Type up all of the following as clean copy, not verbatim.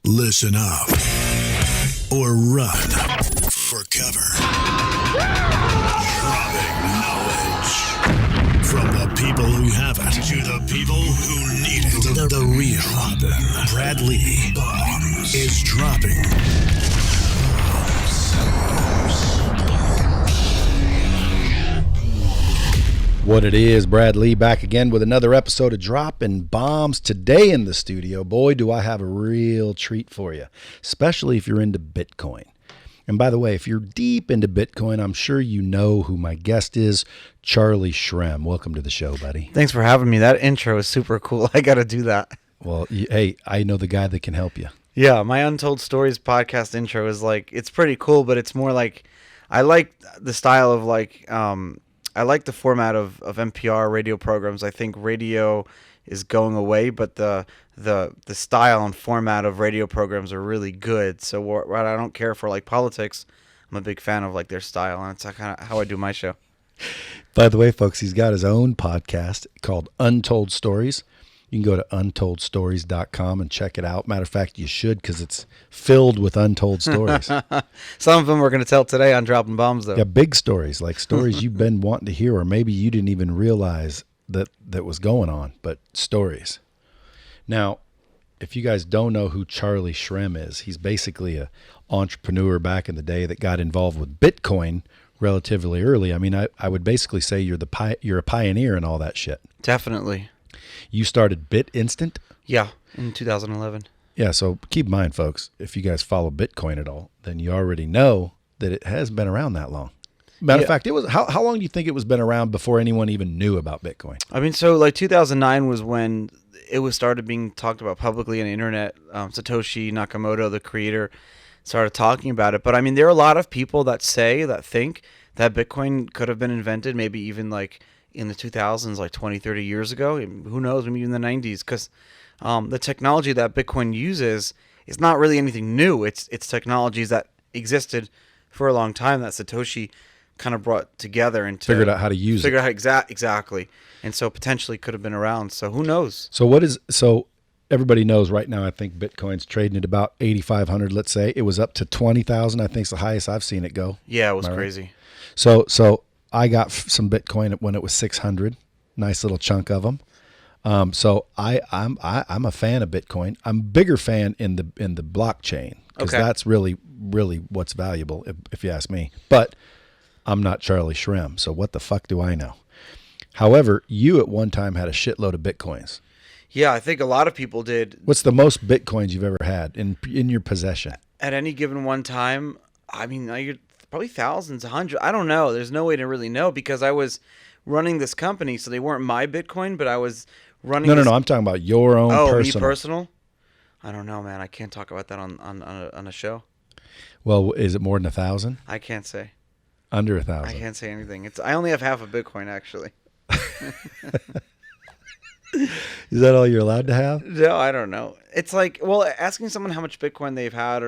Listen up or run for cover. Dropping knowledge from the people who have it to the people who need it. The real Brad Lee is dropping What it is, Brad Lee back again with another episode of Dropping Bombs. Today in the studio, boy, do I have a real treat for you, especially if you're into Bitcoin. And by the way, if you're deep into Bitcoin, I'm sure you know who my guest is, Charlie Shrem. Welcome to the show, buddy. Thanks for having me. That intro is super cool. I got to do that. Well, hey, I know the guy that can help you. Yeah, my Untold Stories podcast intro is like, it's pretty cool, but it's more like, I like the style of like, I like the format of NPR radio programs. I think radio is going away, but the style and format of radio programs are really good. So what I don't care for like politics, I'm a big fan of like their style, and it's kind of how I do my show. By the way, folks, he's got his own podcast called Untold Stories. You can go to untoldstories.com and check it out. Matter of fact, you should, because it's filled with untold stories. Some of them we're going to tell today on Dropping Bombs, though. Yeah, big stories, like stories you've been wanting to hear, or maybe you didn't even realize that was going on, but stories. Now, if you guys don't know who Charlie Shrem is, he's basically an entrepreneur back in the day that got involved with Bitcoin relatively early. I mean, I would basically say you're a pioneer in all that shit. Definitely. You started BitInstant? Yeah, in 2011. Yeah, so keep in mind, folks, if you guys follow Bitcoin at all, then you already know that it has been around that long. Matter of fact, it was how long do you think it was been around before anyone even knew about Bitcoin? I mean, so like 2009 was when it was started being talked about publicly on the internet. Satoshi Nakamoto, the creator, started talking about it. But I mean, there are a lot of people that think that Bitcoin could have been invented maybe even like in the 2000s, like 20, 30 years ago. Who knows, maybe in the 90s, because the technology that Bitcoin uses is not really anything new. It's technologies that existed for a long time that Satoshi kind of brought together and figured out how to use it. Exactly. And so potentially could have been around. So who knows? So everybody knows right now, I think Bitcoin's trading at about 8,500, let's say. It was up to 20,000, I think is the highest I've seen it go. Yeah, it was crazy. Right? So I got some Bitcoin when it was 600, nice little chunk of them. So I'm a fan of Bitcoin. I'm a bigger fan in the blockchain, because that's really what's valuable, if you ask me. But I'm not Charlie Shrem, so what the fuck do I know? However, you at one time had a shitload of Bitcoins. Yeah, I think a lot of people did. What's the most Bitcoins you've ever had in your possession? At any given one time, I mean, you're probably thousands, hundreds. I don't know. There's no way to really know, because I was running this company, so they weren't my Bitcoin, but I was running. No. I'm talking about your own personal. Me personal? I don't know, man. I can't talk about that on a show. Well, is it more than 1,000? I can't say. Under 1,000. I can't say anything. I only have half a Bitcoin, actually. Is that all you're allowed to have? No, I don't know. It's like, well, asking someone how much Bitcoin they've had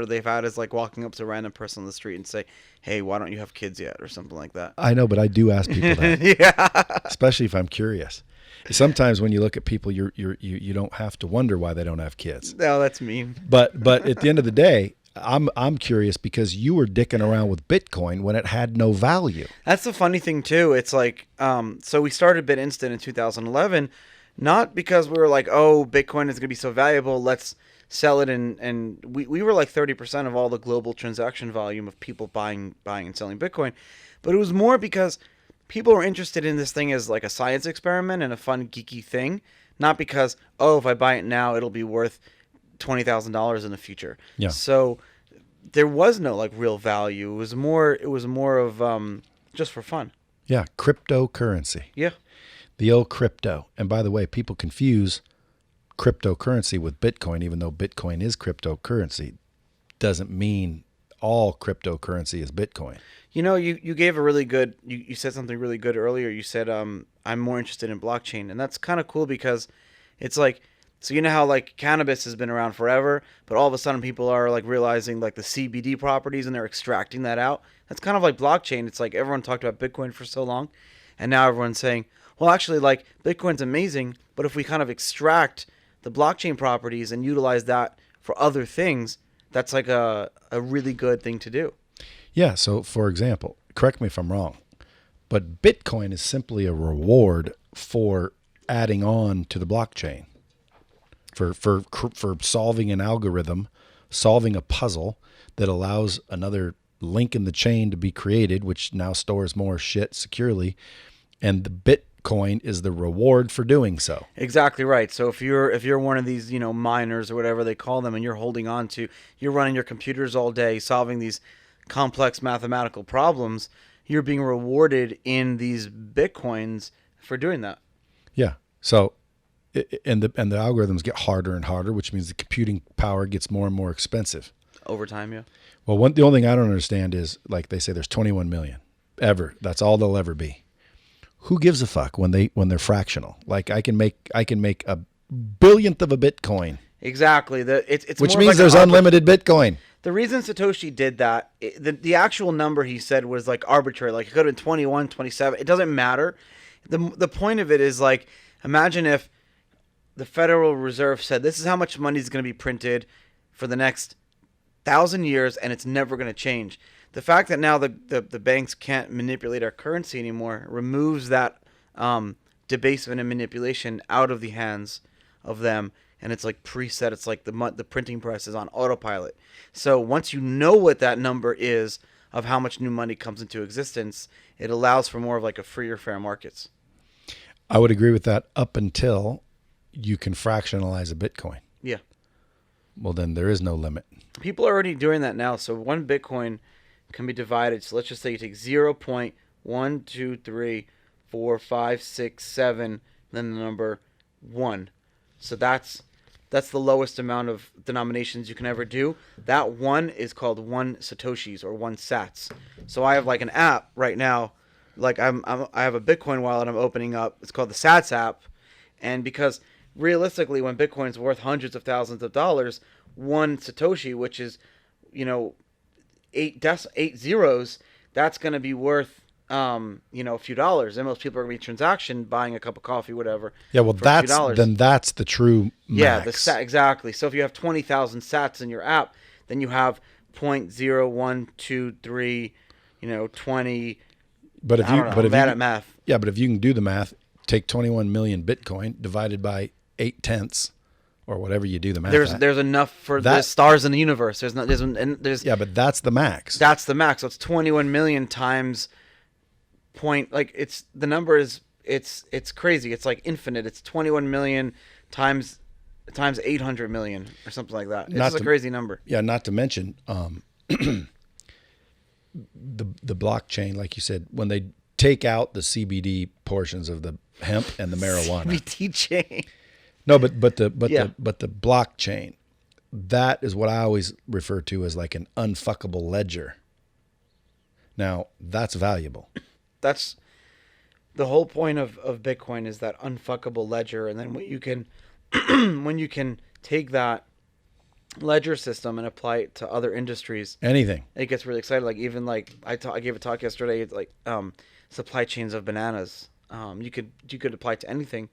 is like walking up to a random person on the street and say, hey, why don't you have kids yet, or something like that. I know, but I do ask people that. Yeah. Especially if I'm curious. Sometimes when you look at people, you don't have to wonder why they don't have kids. No, that's mean. But at the end of the day, I'm curious, because you were dicking around with Bitcoin when it had no value. That's the funny thing too. It's like, so we started BitInstant in 2011, not because we were like, oh, Bitcoin is going to be so valuable, let's sell it. And we were like 30% of all the global transaction volume of people buying and selling Bitcoin. But it was more because people were interested in this thing as like a science experiment and a fun, geeky thing. Not because, oh, if I buy it now, it'll be worth $20,000 in the future. Yeah. So there was no like real value. It was more of just for fun. Yeah. Cryptocurrency. Yeah. The old crypto. And by the way, people confuse cryptocurrency with Bitcoin, even though Bitcoin is cryptocurrency. Doesn't mean all cryptocurrency is Bitcoin. You know, you gave a really good, you said something really good earlier. You said, I'm more interested in blockchain. And that's kind of cool, because it's like, so you know how like cannabis has been around forever, but all of a sudden people are like realizing like the CBD properties, and they're extracting that out. That's kind of like blockchain. It's like everyone talked about Bitcoin for so long, and now everyone's saying, well, actually, like Bitcoin's amazing, but if we kind of extract the blockchain properties and utilize that for other things, that's like a really good thing to do. Yeah. So, for example, correct me if I'm wrong, but Bitcoin is simply a reward for adding on to the blockchain, for solving an algorithm, solving a puzzle that allows another link in the chain to be created, which now stores more shit securely. And the Bitcoin is the reward for doing so. Exactly right. So if you're one of these, miners or whatever they call them, and you're holding on to, you're running your computers all day solving these complex mathematical problems, you're being rewarded in these Bitcoins for doing that. Yeah. So, and the algorithms get harder and harder, which means the computing power gets more and more expensive Over time, yeah. Well, the only thing I don't understand is, like they say, there's 21 million ever. That's all there'll ever be. Who gives a fuck when they're fractional? Like I can make a billionth of a Bitcoin. Exactly. It's which more means like there's unlimited Bitcoin. The reason Satoshi did that, the actual number he said was like arbitrary. Like it could have been 21, 27. It doesn't matter. The point of it is like, imagine if the Federal Reserve said, this is how much money is going to be printed for the next 1,000 years, and it's never going to change. The fact that now the banks can't manipulate our currency anymore removes that debasement and manipulation out of the hands of them, and it's like preset. It's like the printing press is on autopilot. So once you know what that number is of how much new money comes into existence, it allows for more of like a freer, fair markets. I would agree with that up until you can fractionalize a Bitcoin. Yeah. Well, then there is no limit. People are already doing that now. So one Bitcoin can be divided. So let's just say you take 0.1, 2, 3, 4, 5, 6, 7, then the number 1. So that's the lowest amount of denominations you can ever do. That 1 is called 1 Satoshis or 1 sats. So I have like an app right now. Like I have a Bitcoin wallet I'm opening up. It's called the Sats app. And because realistically, when Bitcoin's worth hundreds of thousands of dollars, 1 Satoshi, which is, 8 zeros, that's going to be worth, a few dollars. And most people are going to be transaction buying a cup of coffee, whatever. Yeah, well, that's the true max. Yeah, exactly. So if you have 20,000 sats in your app, then you have 0.0123, 20. But if I'm bad at math. Yeah, but if you can do the math, take 21 million Bitcoin divided by 8/10 or whatever you do the math. There's enough for the stars in the universe. There's yeah, but that's the max. That's the max. So it's 21 million times point. Like it's crazy. It's like infinite. It's 21 million times 800 million or something like that. It's just a crazy number. Yeah, not to mention the blockchain, like you said, when they take out the CBD portions of the hemp and the marijuana. CBD chain. No, but the blockchain, that is what I always refer to as like an unfuckable ledger. Now, that's valuable. That's the whole point of Bitcoin, is that unfuckable ledger. And then when you can take that ledger system and apply it to other industries, anything, it gets really excited. Like even like I gave a talk yesterday. It's like supply chains of bananas. You could apply to anything,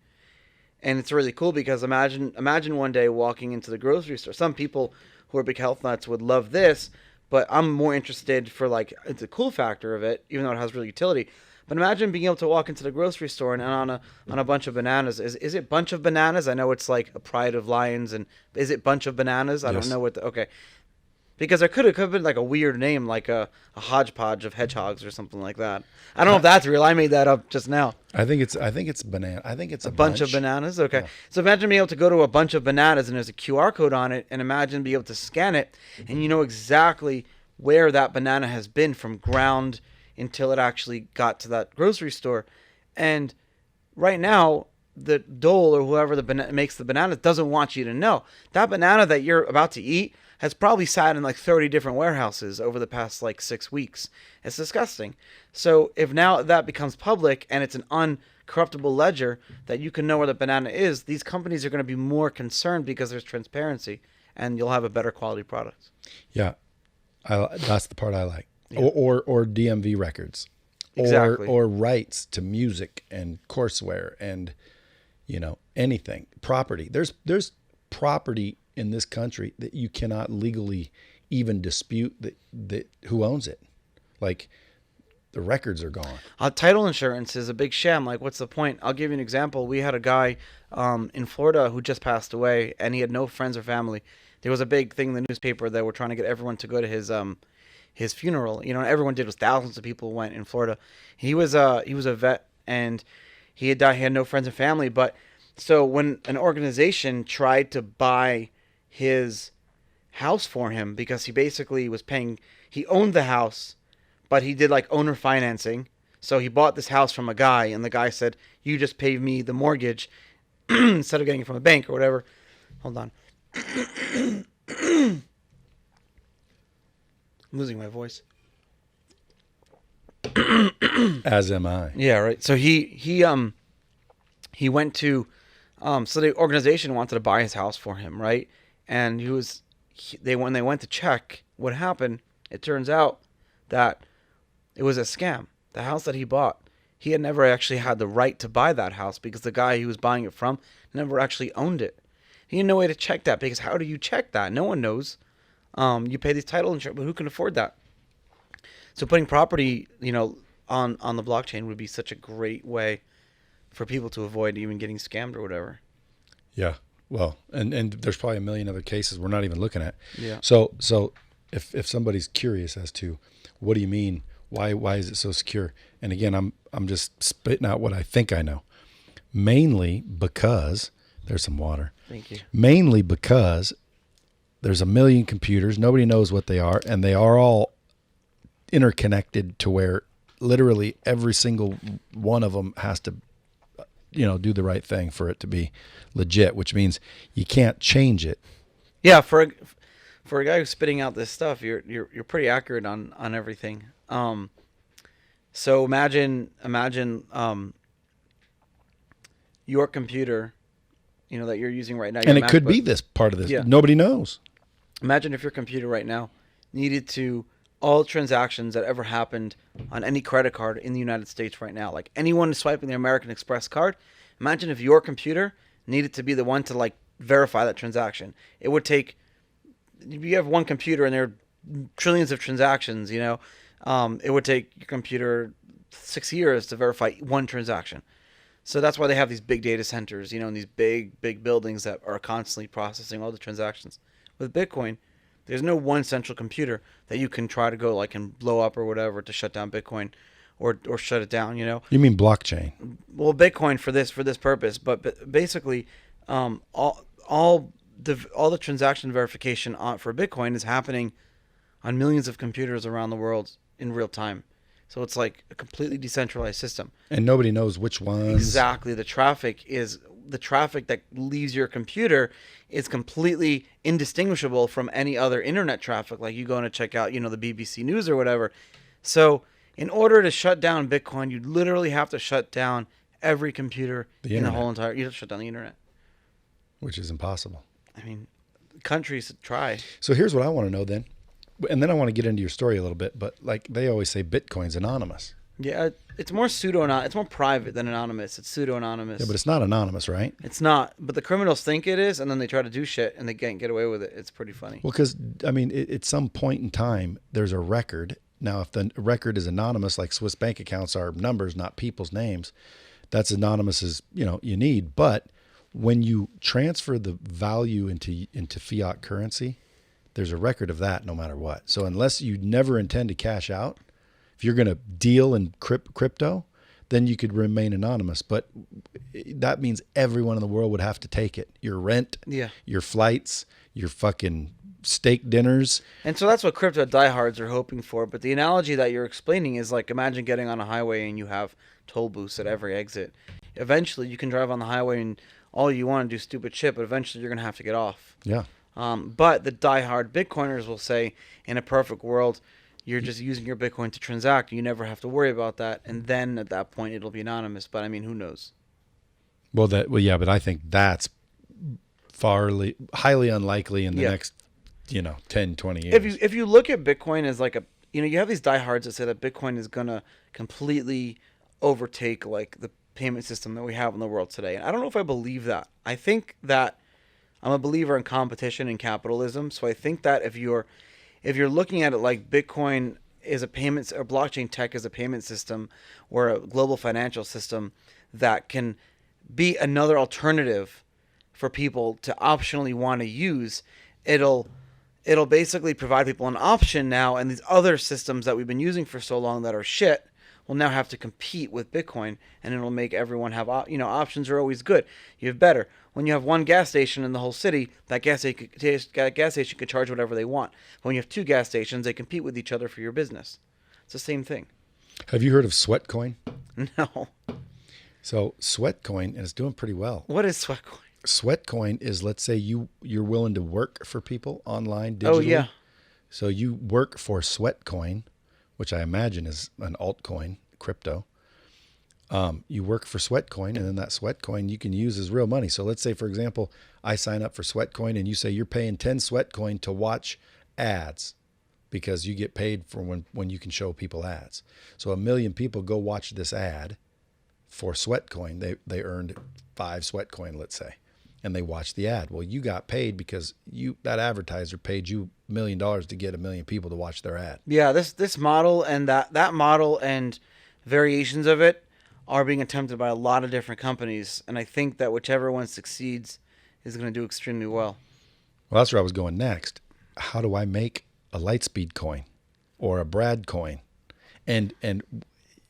and it's really cool because imagine one day walking into the grocery store. Some people who are big health nuts would love this, but I'm more interested for like it's a cool factor of it, even though it has real utility. But imagine being able to walk into the grocery store and on a bunch of bananas. Is it bunch of bananas? I know it's like a pride of lions, and is it bunch of bananas? I don't know what. Okay, because there could have been like a weird name, like a hodgepodge of hedgehogs or something like that. I don't know if that's real. I made that up just now. I think it's banana. I think it's a bunch of bananas. Okay, yeah. So imagine being able to go to a bunch of bananas and there's a QR code on it, and imagine being able to scan it, and you know exactly where that banana has been from ground until it actually got to that grocery store. And right now, the dole or whoever makes the banana doesn't want you to know. That banana that you're about to eat has probably sat in like 30 different warehouses over the past like 6 weeks. It's disgusting. So if now that becomes public and it's an uncorruptible ledger that you can know where the banana is, these companies are going to be more concerned because there's transparency and you'll have a better quality product. Yeah, that's the part I like. Yeah. Or DMV records, exactly. or rights to music and courseware and anything, property. There's property in this country that you cannot legally even dispute that who owns it. Like, the records are gone. Title insurance is a big sham. Like, what's the point? I'll give you an example. We had a guy in Florida who just passed away, and he had no friends or family. There was a big thing in the newspaper that were trying to get everyone to go to his funeral. You know, and everyone did. Was thousands of people went in Florida. He was a vet, and he had died. He had no friends and family. But so when an organization tried to buy his house for him, because he basically was paying, he owned the house, but he did like owner financing. So he bought this house from a guy, and the guy said, "You just pay me the mortgage instead of getting it from a bank or whatever." Hold on. I'm losing my voice. As am I. Yeah, right. So he went to so the organization wanted to buy his house for him, right? And when they went to check what happened, it turns out that it was a scam. The house that he bought, he had never actually had the right to buy that house because the guy he was buying it from never actually owned it. He had no way to check that, because how do you check that? No one knows. You pay these title insurance, but who can afford that? So putting property, on the blockchain would be such a great way for people to avoid even getting scammed or whatever. Yeah. Well, and there's probably a million other cases we're not even looking at. Yeah. So if somebody's curious as to what do you mean, why is it so secure? And again, I'm just spitting out what I think I know. Mainly because there's some water. Thank you. Mainly because there's a million computers, nobody knows what they are, and they are all interconnected to where literally every single one of them has to do the right thing for it to be legit, which means you can't change it. Yeah, for a guy who's spitting out this stuff, you're pretty accurate on everything. So imagine your computer, that you're using right now. And it could be this part of this. Yeah. Nobody knows. Imagine if your computer right now needed to all transactions that ever happened on any credit card in the United States right now, like anyone swiping their American Express card. Imagine if your computer needed to be the one to verify that transaction. It would take, you have one computer and there are trillions of transactions, it would take your computer 6 years to verify one transaction. So that's why they have these big data centers, and these big buildings that are constantly processing all the transactions. With Bitcoin, there's no one central computer that you can try to go and blow up or whatever to shut down Bitcoin or shut it down, You mean blockchain? Well, Bitcoin for this purpose, but basically all the transaction verification for Bitcoin is happening on millions of computers around the world in real time. So it's like a completely decentralized system. And nobody knows which ones. Exactly. The traffic that leaves your computer is completely indistinguishable from any other internet traffic, like you going to check out, the BBC News or whatever. So in order to shut down Bitcoin, you literally have to shut down every computer in the whole entire, you have to shut down the internet. Which is impossible. I mean, countries try. So here's what I want to know then. And then I want to get into your story a little bit, but they always say Bitcoin's anonymous. Yeah, it's more it's more private than anonymous. It's pseudo-anonymous. Yeah, but it's not anonymous, right? It's not, but the criminals think it is, and then they try to do shit, and they can't get away with it. It's pretty funny. Well, because, at some point in time, there's a record. Now, if the record is anonymous, like Swiss bank accounts are numbers, not people's names, that's anonymous as, you need. But when you transfer the value into fiat currency, there's a record of that no matter what. So unless you never intend to cash out, if you're going to deal in crypto, then you could remain anonymous. But that means everyone in the world would have to take it. Your rent, your flights, your fucking steak dinners. And so that's what crypto diehards are hoping for. But the analogy that you're explaining is imagine getting on a highway and you have toll booths at every exit. Eventually you can drive on the highway and all you want to do stupid shit, but eventually you're going to have to get off. Yeah. But the diehard Bitcoiners will say, in a perfect world, you're just using your Bitcoin to transact. You never have to worry about that. And then at that point, it'll be anonymous. But I mean, who knows? Well, yeah, but I think that's highly unlikely in the next, 10, 20 years. If you look at Bitcoin as you have these diehards that say that Bitcoin is going to completely overtake the payment system that we have in the world today. And I don't know if I believe that. I think that I'm a believer in competition and capitalism. So I think that if you're looking at it like Bitcoin is a payments, or blockchain tech is a payment system or a global financial system that can be another alternative for people to optionally want to use, it'll basically provide people an option now, and these other systems that we've been using for so long that are shit will now have to compete with Bitcoin, and it'll make everyone have, options are always good. You have better. When you have one gas station in the whole city, that gas station could charge whatever they want. But when you have two gas stations, they compete with each other for your business. It's the same thing. Have you heard of Sweatcoin? No. So Sweatcoin is doing pretty well. What is Sweatcoin? Sweatcoin is, let's say you're willing to work for people online digitally. Oh, yeah. So you work for Sweatcoin, which I imagine is an altcoin, crypto. You work for Sweatcoin, and then that Sweatcoin you can use as real money. So let's say, for example, I sign up for Sweatcoin, and you say you're paying 10 Sweatcoin to watch ads because you get paid for when you can show people ads. So 1 million people go watch this ad for Sweatcoin. They earned 5 Sweatcoin, let's say, and they watched the ad. Well, you got paid because that advertiser paid you $1 million to get 1 million people to watch their ad. Yeah, this model and that model and variations of it are being attempted by a lot of different companies, and I think that whichever one succeeds is going to do extremely well. Well, that's where I was going next. How do I make a Lightspeed coin or a Brad coin? And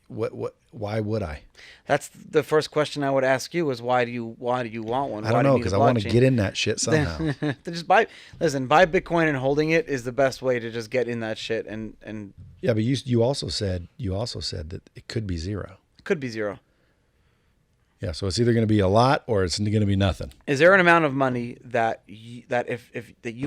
why would I? That's the first question I would ask you is why do you want one? I don't know, because I want to get in that shit somehow. Just buy Bitcoin and holding it is the best way to just get in that shit and Yeah, but you also said that it could be zero. It could be zero. Yeah, so it's either going to be a lot or it's going to be nothing. Is there an amount of money that you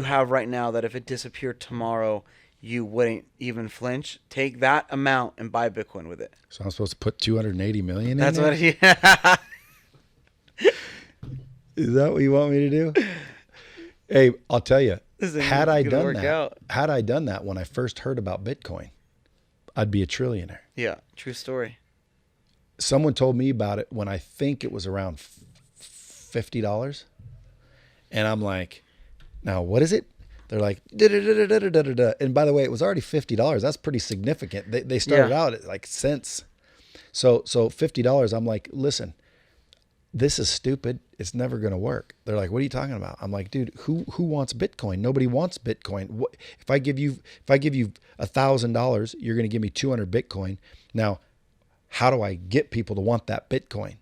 have right now that if it disappeared tomorrow you wouldn't even flinch? Take that amount and buy Bitcoin with it. So I'm supposed to put 280 million in That's there? what yeah. Is that what you want me to do? Hey, I'll tell you, had I done that when I first heard about Bitcoin, I'd be a trillionaire. Yeah, true story. Someone told me about it when I think it was around $50. And I'm like, now what is it? They're like, da-da-da-da-da-da-da. And by the way, it was already $50. That's pretty significant. They started out at like cents. So $50, I'm like, listen, this is stupid. It's never going to work. They're like, what are you talking about? I'm like, dude, who wants Bitcoin? Nobody wants Bitcoin. If I give you $1,000, you're going to give me 200 Bitcoin. Now, how do I get people to want that Bitcoin?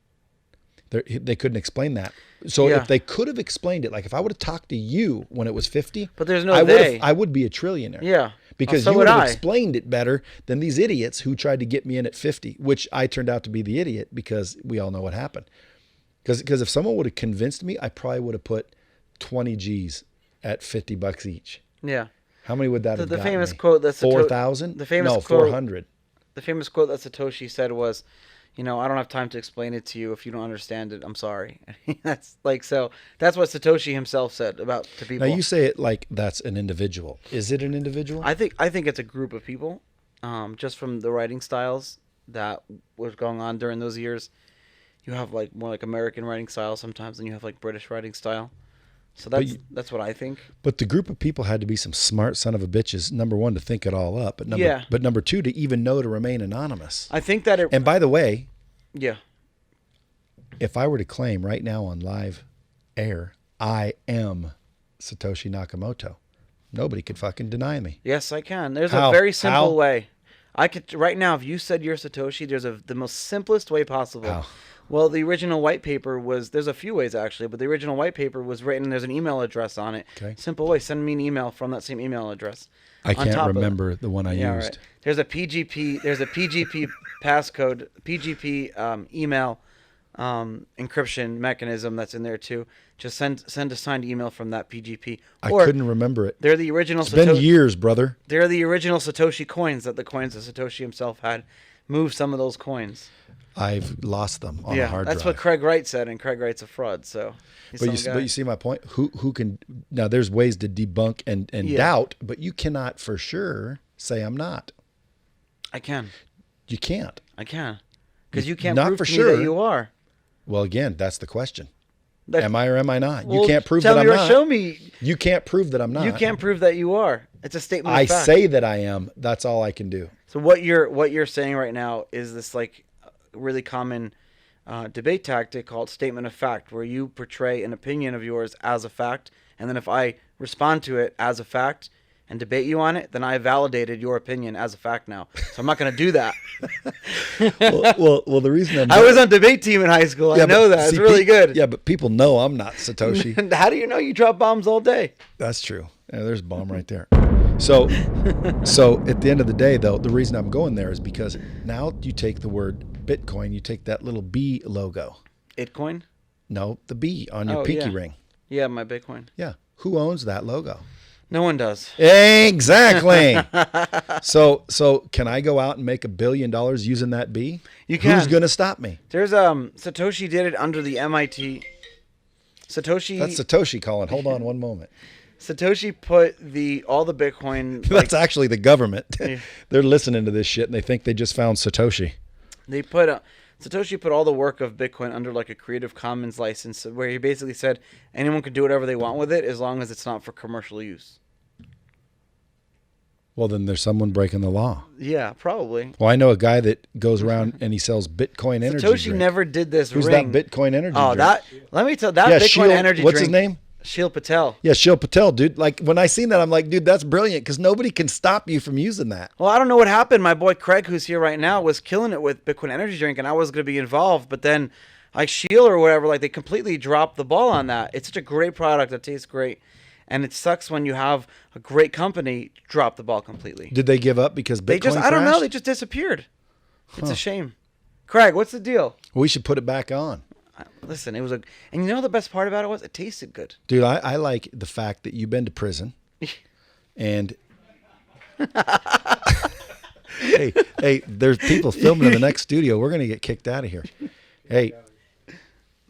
They couldn't explain that. So if they could have explained it, like if I would have talked to you when it was 50, but there's no I would be a trillionaire. Yeah. Because you would have explained it better than these idiots who tried to get me in at 50, which I turned out to be the idiot because we all know what happened. Because if someone would have convinced me, I probably would have put 20 G's at $50 each. Yeah. How many would that have gotten famous me? quote that's 4,000? The famous no, quote, 400. The famous quote that Satoshi said was, I don't have time to explain it to you. If you don't understand it, I'm sorry. That's what Satoshi himself said to people. Now you say it like that's an individual. Is it an individual? I think it's a group of people. Just from the writing styles that was going on during those years, you have like more like American writing style sometimes, and you have like British writing style. So that's what I think. But the group of people had to be some smart son of a bitches. Number one, to think it all up, but number two, to even know to remain anonymous. I think that And by the way, yeah, if I were to claim right now on live air, I am Satoshi Nakamoto, nobody could fucking deny me. Yes, I can. There's a very simple way. I could right now. If you said you're Satoshi, there's the most simplest way possible. How? Well, the original white paper there's a few ways actually, but the original white paper was written, there's an email address on it. Okay. Simple way, send me an email from that same email address. I can't remember the one I used. Right. There's a PGP passcode, PGP email encryption mechanism that's in there too. Just send a signed email from that PGP. I couldn't remember it. They're the original It's been years, brother. They're the original Satoshi coins that Satoshi himself had. Moved some of those coins. I've lost them on a hard drive. That's what Craig Wright said, and Craig Wright's a fraud. So, but you see my point. Who can now? There's ways to debunk and doubt, but you cannot for sure say I'm not. I can. You can't. I can, because you can't not prove for to sure me that you are. Well, again, that's the question. Am I or am I not? Well, You can't prove tell that me I'm or not. show me. You can't prove that I'm not. You can't prove that you are. It's a statement I of fact. say that I am. That's all I can do. So what you're saying right now is this like really common debate tactic called statement of fact, where you portray an opinion of yours as a fact, and then if I respond to it as a fact and debate you on it, then I validated your opinion as a fact now. So I'm not going to do that. well, the reason I was on debate team in high school. I know that. It's really good. Yeah, but people know I'm not Satoshi. How do you know you drop bombs all day? That's true. Yeah, there's a bomb right there. So at the end of the day, though, the reason I'm going there is because now you take the word Bitcoin, you take that little B logo. Itcoin? No, the B on your pinky ring. Yeah, my Bitcoin. Yeah. Who owns that logo? No one does. Exactly. So can I go out and make $1 billion using that B? You can. Who's going to stop me? There's Satoshi did it under the MIT. Satoshi. That's Satoshi calling. Hold on one moment. Satoshi put all the Bitcoin. That's actually the government. They're listening to this shit and they think they just found Satoshi. They put Satoshi put all the work of Bitcoin under like a Creative Commons license, where he basically said anyone can do whatever they want with it as long as it's not for commercial use. Well, then there's someone breaking the law. Yeah, probably. Well, I know a guy that goes around and he sells Bitcoin energy Satoshi drink. never did this. Who's ring. that Bitcoin energy Oh, drink? let me tell that Bitcoin energy what's drink. His name? Shil Patel. Yeah, Shil Patel, dude. Like when I seen that, I'm like, dude, that's brilliant because nobody can stop you from using that. Well, I don't know what happened. My boy Craig, who's here right now, was killing it with Bitcoin energy drink, and I was going to be involved. But then, like Shil or whatever, like they completely dropped the ball on that. It's such a great product that tastes great, and it sucks when you have a great company drop the ball completely. Did they give up because Bitcoin I don't know. crashed? They just disappeared. It's a shame. Craig, what's the deal? We should put it back on. Listen, it was and you know the best part about it was it tasted good. Dude, I like the fact that you've been to prison and hey, there's people filming in the next studio. We're going to get kicked out of here. Hey,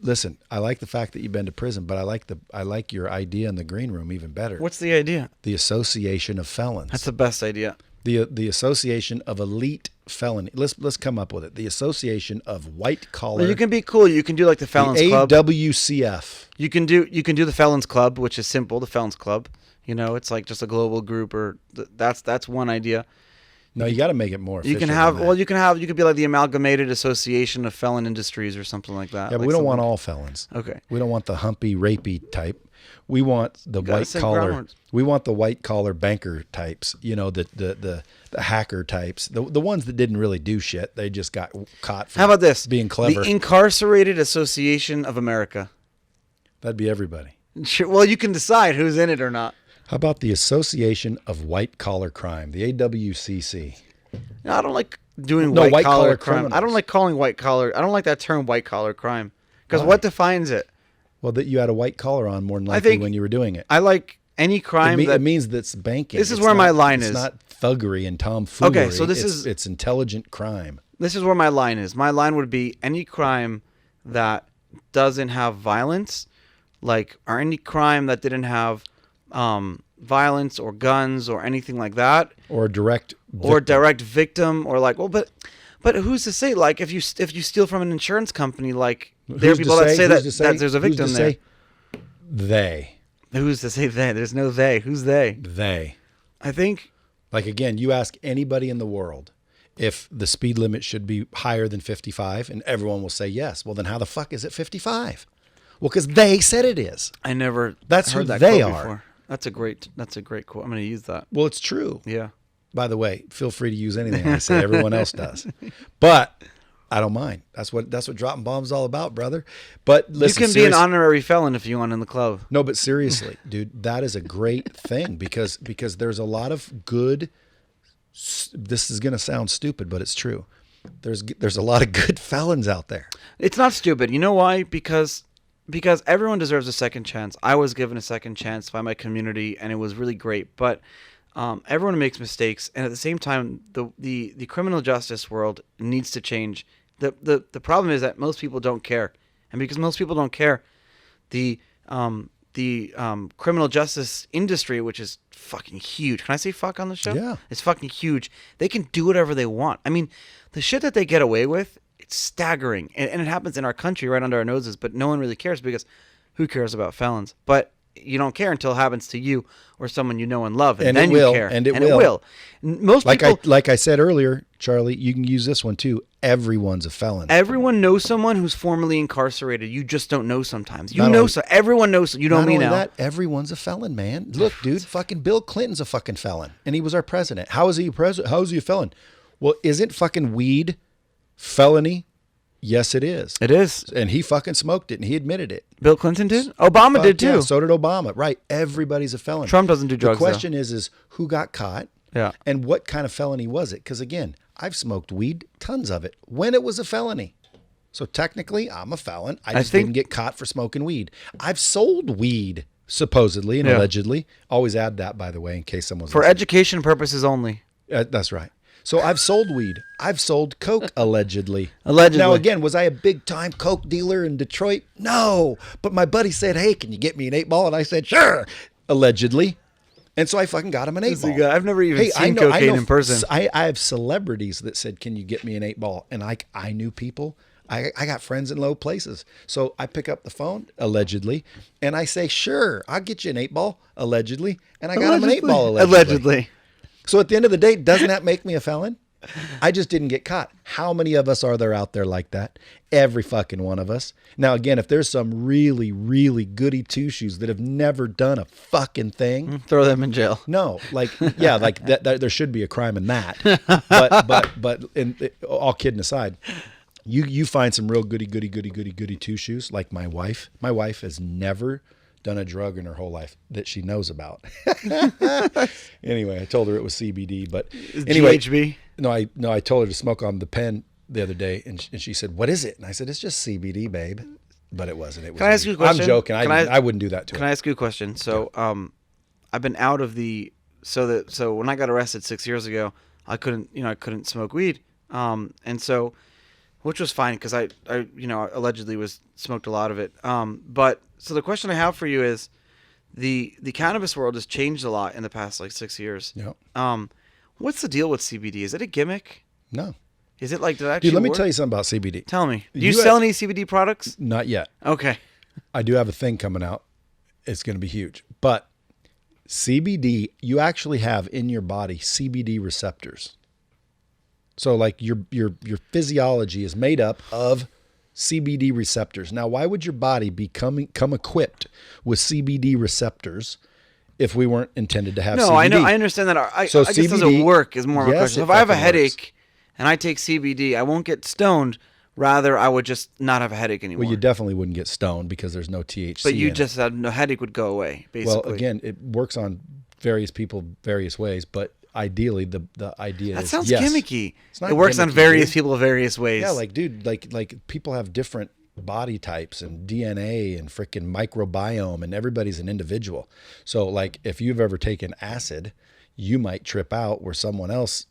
listen, I like the fact that you've been to prison, but I like your idea in the green room even better. What's the idea? The Association of Felons. That's the best idea. The Association of Elite Felony. Let's come up with it. The Association of White Collar. Well, you can be cool. You can do like the Felons Club. AWCF. You can do the Felons Club, which is simple. The Felons Club. You know, it's like just a global group, or that's one idea. No, you got to make it more official. You could be like the Amalgamated Association of Felon Industries or something like that. Yeah, but like we don't want all felons. Okay. We don't want the humpy, rapey type. We want the white collar. groundwork. We want the white collar banker types. You know, the hacker types. The ones that didn't really do shit. They just got caught. For How about this? Being clever. The Incarcerated Association of America. That'd be everybody. Sure. Well, you can decide who's in it or not. How about the Association of White Collar Crime, the AWCC? No, I don't like doing No, white collar crime. criminals. I don't like calling white collar. I don't like that term white collar crime because what defines it? Well, that you had a white collar on more than likely think when you were doing it. I like any crime It means that's banking. This is It's where my not- line is. It's not thuggery and tomfoolery. Okay, so it's intelligent crime. This is where my line is. My line would be any crime that doesn't have violence, or any crime that didn't have violence or guns or anything like that, Or direct victim, but who's to say? Like if you steal from an insurance company, like there are people that say that there's a victim there. They. Who's to say they? There's no they. Who's they? They. I think. Like again, you ask anybody in the world if the speed limit should be higher than 55, and everyone will say yes. Well, then how the fuck is it 55? Well, because they said it is. I never. That's heard who that they quote are. Before. That's a great quote. I'm going to use that. Well, it's true. Yeah. By the way, feel free to use anything I say. Everyone else does, but I don't mind. That's what dropping bombs is all about, brother. But listen, you can be an honorary felon if you want in the club. No, but seriously, dude, that is a great thing because there's a lot of good. This is going to sound stupid, but it's true. There's a lot of good felons out there. It's not stupid. You know why? Because everyone deserves a second chance. I was given a second chance by my community, and it was really great. But everyone makes mistakes, and at the same time, the criminal justice world needs to change. The problem is that most people don't care, and because most people don't care, the criminal justice industry, which is fucking huge. Can I say fuck on the show? Yeah, it's fucking huge. They can do whatever they want. I mean, the shit that they get away with, it's staggering, and it happens in our country right under our noses, but no one really cares because Who cares about felons? But you don't care until it happens to you or someone you know and love, And then it will, you care. and it will. Most Like people, like I said earlier, Charlie, you can use this one too. Everyone's a felon. everyone knows someone who's formerly incarcerated. You just don't know sometimes. You Not know, only- so everyone knows. You know Not me only now. that, everyone's a felon, man. Look, dude, fucking Bill Clinton's a fucking felon, and he was our president. How is he a president? How is he a felon? Well, isn't fucking weed felony? Yes, it is. It is. And he fucking smoked it, and he admitted it. Bill Clinton did. Obama Fuck did too. yeah, so did Obama. Right. Everybody's a felon. Trump doesn't do drugs, The question is who got caught? Yeah. And what kind of felony was it? Because again, I've smoked weed, tons of it, when it was a felony. So technically, I'm a felon. I just didn't get caught for smoking weed. I've sold weed, supposedly and allegedly. Always add that, by the way, in case someone's For listening. education purposes only. That's right. So I've sold weed. I've sold coke allegedly. Allegedly. Now again, was I a big time coke dealer in Detroit? No. But my buddy said, "Hey, can you get me an 8-ball?" And I said, "Sure." Allegedly. And so I fucking got him an 8-ball. I've never even seen cocaine in person. I have celebrities that said, "Can you get me an 8-ball?" And I knew people. I got friends in low places. So I pick up the phone, allegedly, and I say, "Sure, I'll get you an 8-ball," allegedly. And I got him an 8-ball, allegedly. So at the end of the day, doesn't that make me a felon? I just didn't get caught. How many of us are there out there like that? Every fucking one of us. Now, again, if there's some really, really goody two-shoes that have never done a fucking thing, Throw them in jail. no, like, yeah, like that there should be a crime in that. But all kidding aside, you find some real goody two-shoes, like my wife. My wife has never done a drug in her whole life that she knows about. Anyway, I told her it was CBD, but anyway, GHB? No, I told her to smoke on the pen the other day, and she said, "What is it?" And I said, "It's just CBD, babe." But it wasn't. It was. Can I ask you a question? I'm joking. I wouldn't do that to her. Can I ask you a question? So, I've been out of the so when I got arrested 6 years ago, I couldn't smoke weed, and so, which was fine because I allegedly smoked a lot of it. But so the question I have for you is, the cannabis world has changed a lot in the past 6 years. Yeah. What's the deal with CBD? Is it a gimmick? No. Is it did it actually Dude, let me work? tell you something about CBD. Tell me. Do you sell any CBD products? Not yet. Okay. I do have a thing coming out. It's going to be huge. But CBD, you actually have in your body CBD receptors. So like your physiology is made up of CBD receptors. Now, why would your body become equipped with CBD receptors if we weren't intended to have CBD? No, I know. I understand that. I guess CBD, does it work is more of a yes, question. it If I have a fucking headache and I take CBD, I won't get stoned. Rather, I would just not have a headache anymore. Well, you definitely wouldn't get stoned because there's no THC. But you in just said the headache would go away, basically. Well, again, it works on various people various ways, but ideally the idea that is sounds yes. gimmicky. It's not It works on gimmicky, various dude. people various ways. Yeah, like dude, like people have different body types and DNA and freaking microbiome, and everybody's an individual. So like if you've ever taken acid, you might trip out where someone else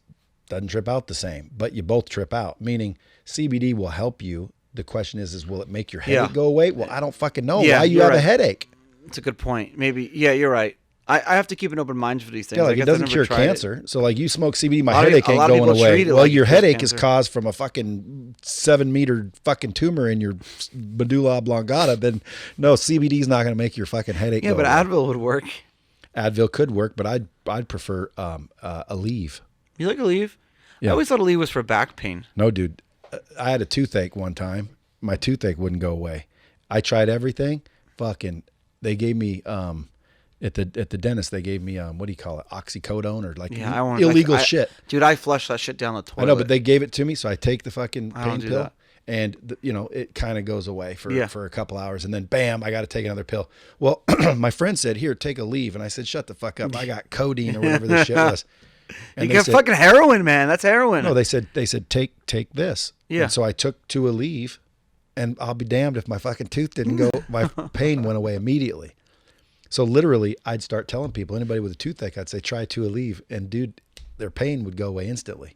doesn't trip out the same, but you both trip out, meaning CBD will help you. The question is will it make your headache go away? Well, I don't fucking know. Yeah, Why you you're have a right. headache? It's a good point. Maybe. Yeah, you're right. I have to keep an open mind for these things. Yeah, I like it guess I've doesn't never cure tried it. cancer. So like you smoke CBD, my A lot of- headache a ain't lot of going people away. treat it Well, like your it cures headache is cancer. caused from a fucking 7-meter fucking tumor in your medulla oblongata. Then no, CBD is not going to make your fucking headache Yeah, go but away. Advil would work. Advil could work, but I'd prefer Aleve. You like Aleve? Yeah. I always thought Aleve was for back pain. No, dude. I had a toothache one time. My toothache wouldn't go away. I tried everything. Fucking, they gave me at the dentist. They gave me what do you call it? Oxycodone or like Yeah, I want illegal shit. Dude, I flush that shit down the toilet. I know, but they gave it to me, so I take the fucking I don't pain do pill, that. and it kind of goes away for Yeah. a couple hours, and then bam, I got to take another pill. Well, my friend said, "Here, take a leave," and I said, "Shut the fuck up! I got codeine or whatever this shit was." And You they got said, fucking heroin, man. That's heroin. no, they said take this. Yeah. And so I took to a leave, and I'll be damned if my fucking tooth didn't go. My pain went away immediately. So literally, I'd start telling people, anybody with a toothache, I'd say try to a leave, and dude, their pain would go away instantly.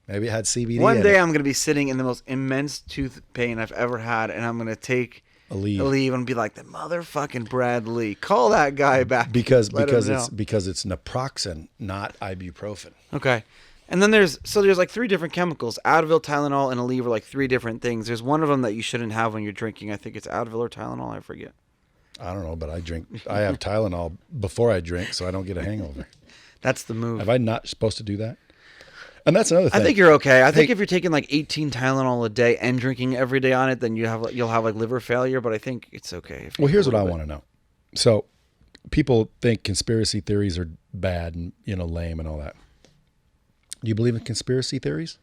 Maybe it had CBD. One in day it. I'm going to be sitting in the most immense tooth pain I've ever had, and I'm going to take Aleve. and be like, the motherfucking Brad Lee. Call that guy back. because Let him know. it's naproxen, not ibuprofen. Okay. And then there's like 3 different chemicals. Advil, Tylenol, and Aleve are like 3 different things. There's one of them that you shouldn't have when you're drinking. I think it's Advil or Tylenol. I forget. I don't know, but I have Tylenol before I drink so I don't get a hangover. That's the move. Have I not supposed to do that? And that's another thing. I think you're okay. I think if you're taking like 18 Tylenol a day and drinking every day on it, then you'll have like liver failure, but I think it's okay. Well, here's what I want to know. So people think conspiracy theories are bad and, lame and all that. Do you believe in conspiracy theories?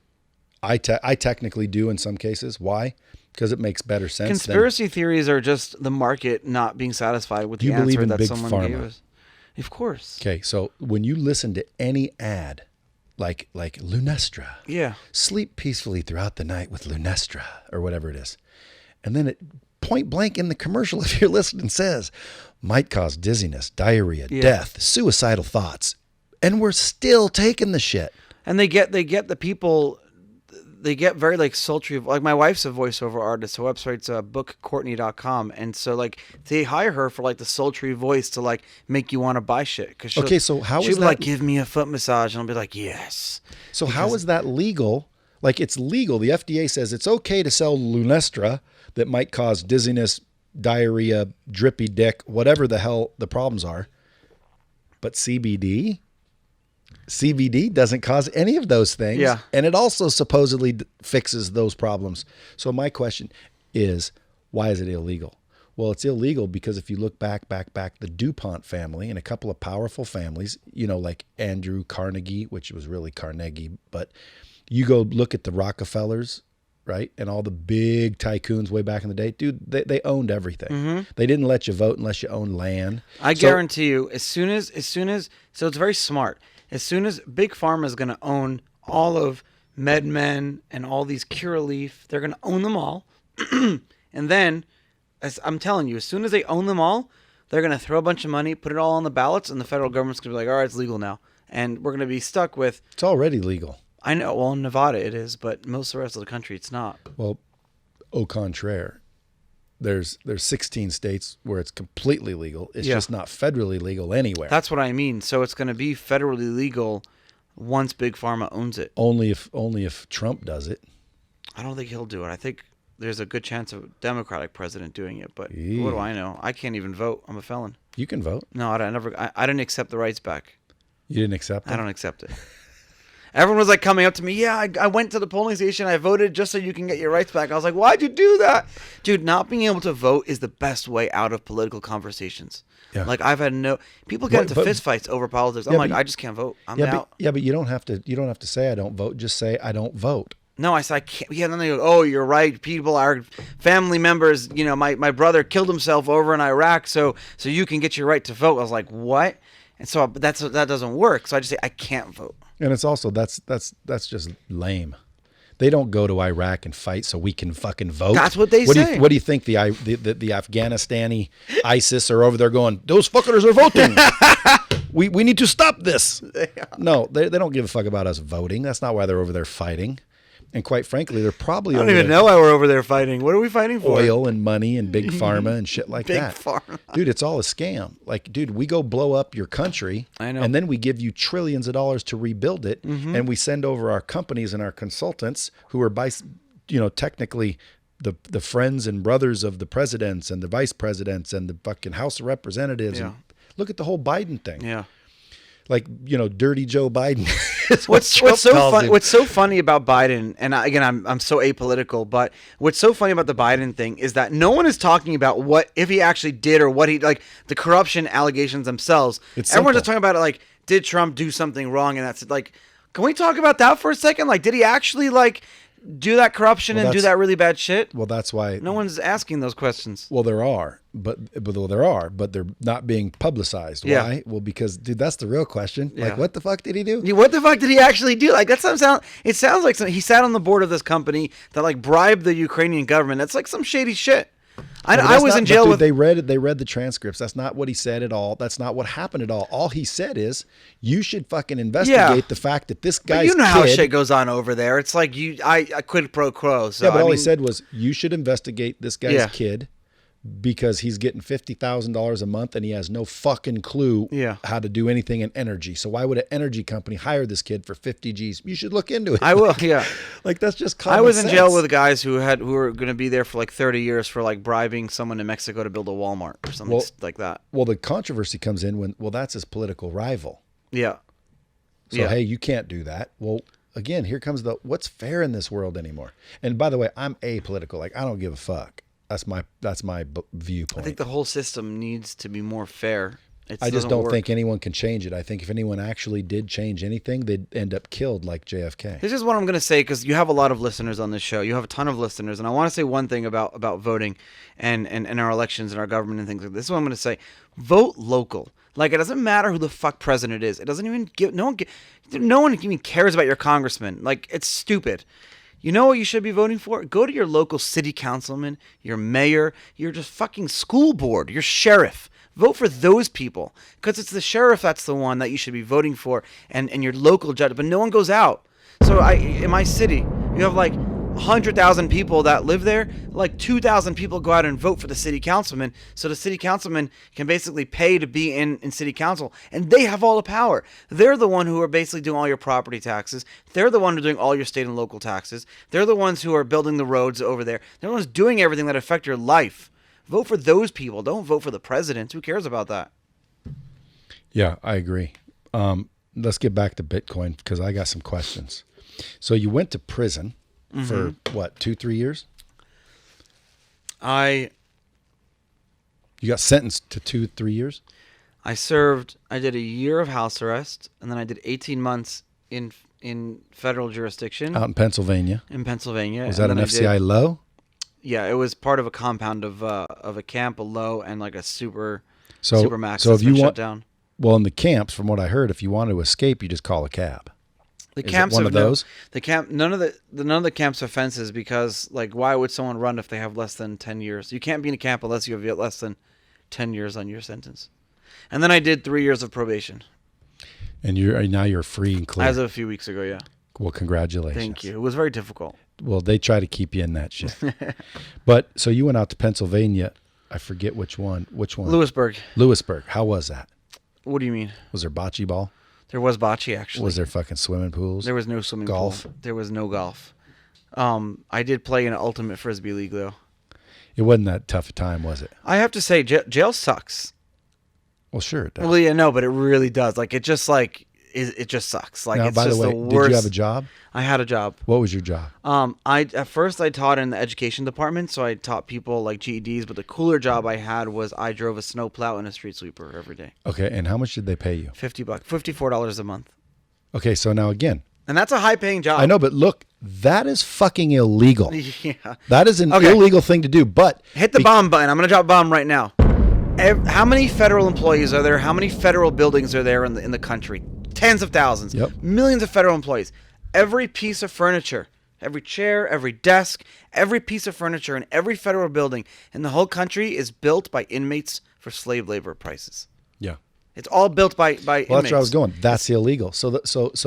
I technically do in some cases. Why? Because it makes better sense. Conspiracy theories are just the market not being satisfied with the answer that someone gave us. Of course. Okay, so when you listen to any ad, like Loonestra, sleep peacefully throughout the night with Loonestra or whatever it is, and then it point blank in the commercial, if you're listening, says might cause dizziness, diarrhea, death, suicidal thoughts, and we're still taking the shit. And they get the people, they get very like sultry. Like my wife's a voiceover artist. Her website's bookcourtney.com. And so like they hire her for like the sultry voice to like make you want to buy shit. Okay, so how is she'll that? Like, give me a foot massage. And I'll be like, yes. So how is that legal? Like it's legal. The FDA says it's okay to sell Loonestra that might cause dizziness, diarrhea, drippy dick, whatever the hell the problems are. But CBD doesn't cause any of those things. Yeah. And it also supposedly fixes those problems. So my question is, why is it illegal? Well, it's illegal because if you look back, the DuPont family and a couple of powerful families, like Andrew Carnegie, which was really Carnegie, but you go look at the Rockefellers, right? And all the big tycoons way back in the day, dude, they owned everything. Mm-hmm. They didn't let you vote unless you owned land. I guarantee you, as soon as, so it's very smart. As soon as Big Pharma is going to own all of MedMen and all these Curaleaf, they're going to own them all. And then, as I'm telling you, as soon as they own them all, they're going to throw a bunch of money, put it all on the ballots, and the federal government's going to be like, all right, it's legal now. And we're going to be stuck with... It's already legal. I know. Well, in Nevada it is, but most of the rest of the country it's not. Well, au contraire. There's 16 states where it's completely legal. It's just not federally legal anywhere. That's what I mean. So it's going to be federally legal once Big Pharma owns it. Only if Trump does it. I don't think he'll do it. I think there's a good chance of a Democratic president doing it. But what do I know? I can't even vote. I'm a felon. You can vote. No, I didn't accept the rights back. You didn't accept it? I don't accept it. Everyone was like coming up to me. Yeah, I went to the polling station. I voted just so you can get your rights back. I was like, why'd you do that? Dude, not being able to vote is the best way out of political conversations. Yeah. Like I've had people get into fistfights over politics. I'm like, I just can't vote. I'm out. But you don't have to say I don't vote. Just say I don't vote. No, I said I can't. Yeah, then they go, oh, you're right. People are family members. My brother killed himself over in Iraq, so you can get your right to vote. I was like, what? And so that doesn't work. So I just say I can't vote. And it's also that's just lame. They don't go to Iraq and fight so we can fucking vote. That's what they say. What do you think the Afghanistani ISIS are over there going? Those fuckers are voting. we need to stop this. No, they don't give a fuck about us voting. That's not why they're over there fighting. And quite frankly, they're probably I don't even know why we're over there fighting. What are we fighting for? Oil and money and big pharma and shit like that. Big pharma. Dude, it's all a scam. Like, dude, we go blow up your country. I know. And then we give you trillions of dollars to rebuild it. Mm-hmm. And we send over our companies and our consultants who are technically the friends and brothers of the presidents and the vice presidents and the fucking House of Representatives. Yeah. And look at the whole Biden thing. Yeah. Like, Dirty Joe Biden. What's so funny about Biden, and I'm so apolitical, but what's so funny about the Biden thing is that no one is talking about what if he actually did or what he like the corruption allegations themselves. Everyone's just talking about it like, did Trump do something wrong? And that's like, can we talk about that for a second? Like, did he actually like do that corruption and do that really bad shit? Well, that's why no one's asking those questions. Well, there are, but they're not being publicized. Yeah. Why? Well, because dude, that's the real question. Yeah. Like, what the fuck did he do? What the fuck did he actually do? Like, that it sounds like he sat on the board of this company that like bribed the Ukrainian government. That's like some shady shit. I was in jail with. They read the transcripts. That's not what he said at all. That's not what happened at all. All he said is you should fucking investigate the fact that this guy's kid. How shit goes on over there. It's like I quid pro quo. So yeah, but all he said was you should investigate this guy's kid because he's getting $50,000 a month and he has no fucking clue how to do anything in energy. So why would an energy company hire this kid for 50 G's? You should look into it. I will, yeah. Like, that's just common I was sense. in jail with guys who were going to be there for like 30 years for like bribing someone in Mexico to build a Walmart or something like that. Well, the controversy comes in when, that's his political rival. Yeah. So, hey, you can't do that. Well, again, here comes what's fair in this world anymore. And by the way, I'm apolitical. Like, I don't give a fuck. That's my viewpoint. I think the whole system needs to be more fair. I just don't think anyone can change it. I think if anyone actually did change anything, they'd end up killed like JFK. This is what I'm going to say, because you have a lot of listeners on this show. You have a ton of listeners. And I want to say one thing about voting and our elections and our government and things like this. This is what I'm going to say. Vote local. Like, it doesn't matter who the fuck president is. It doesn't even no one even cares about your congressman. Like, it's stupid. You know what you should be voting for? Go to your local city councilman, your mayor, your just fucking school board, your sheriff. Vote for those people, because it's the sheriff that's the one that you should be voting for, and your local judge. But no one goes out. So in my city, you have like 100,000 people that live there. Like 2,000 people go out and vote for the city councilman. So the city councilman can basically pay to be in city council, and they have all the power. They're the one who are basically doing all your property taxes. They're the one who are doing all your state and local taxes. They're the ones who are building the roads over there. They're the ones doing everything that affect your life. Vote for those people. Don't vote for the president. Who cares about that? Yeah, I agree. Let's get back to Bitcoin, because I got some questions. So you went to prison for what, 2-3 years? You got sentenced to 2-3 years? I did a year of house arrest, and then I did 18 months in federal jurisdiction. Out in Pennsylvania. Was that an FCI low? Yeah, it was part of a compound of a camp, a low, and like a super max. So if you shut down. Well, in the camps, from what I heard, if you want to escape, you just call a cab. The camps one of those. The camp, none of the camp's offenses, because like, why would someone run if they have less than 10 years? You can't be in a camp unless you have less than 10 years on your sentence. And then I did 3 years of probation. And now you're free and clear. As of a few weeks ago, yeah. Well, congratulations. Thank you. It was very difficult. Well, they try to keep you in that shit. But so you went out to Pennsylvania. I forget which one. Lewisburg. How was that? What do you mean? Was there bocce ball? There was bocce, actually. Was there fucking swimming pools? There was no swimming pool. Golf? There was no golf. I did play in an ultimate frisbee league, though. It wasn't that tough a time, was it? I have to say, jail sucks. Well, sure it does. Well, yeah, no, but it really does. Like, it just sucks. Like, now, it's by just the way, the worst. Did you have a job? I had a job. What was your job? At first I taught in the education department, so I taught people like GEDs. But the cooler job I had was I drove a snowplow and a street sweeper every day. Okay, and how much did they pay you? $50, $54 a month. Okay, so now again, and that's a high-paying job. I know, but look, that is fucking illegal. Yeah, that is an illegal thing to do. But hit the bomb button. I'm gonna drop a bomb right now. How many federal employees are there? How many federal buildings are there in the country? Tens of thousands. Yep. Millions of federal employees. Every piece of furniture, every chair, every desk, every piece of furniture in every federal building in the whole country is built by inmates for slave labor prices. Yeah. It's all built by inmates. Well, that's where I was going. That's illegal. So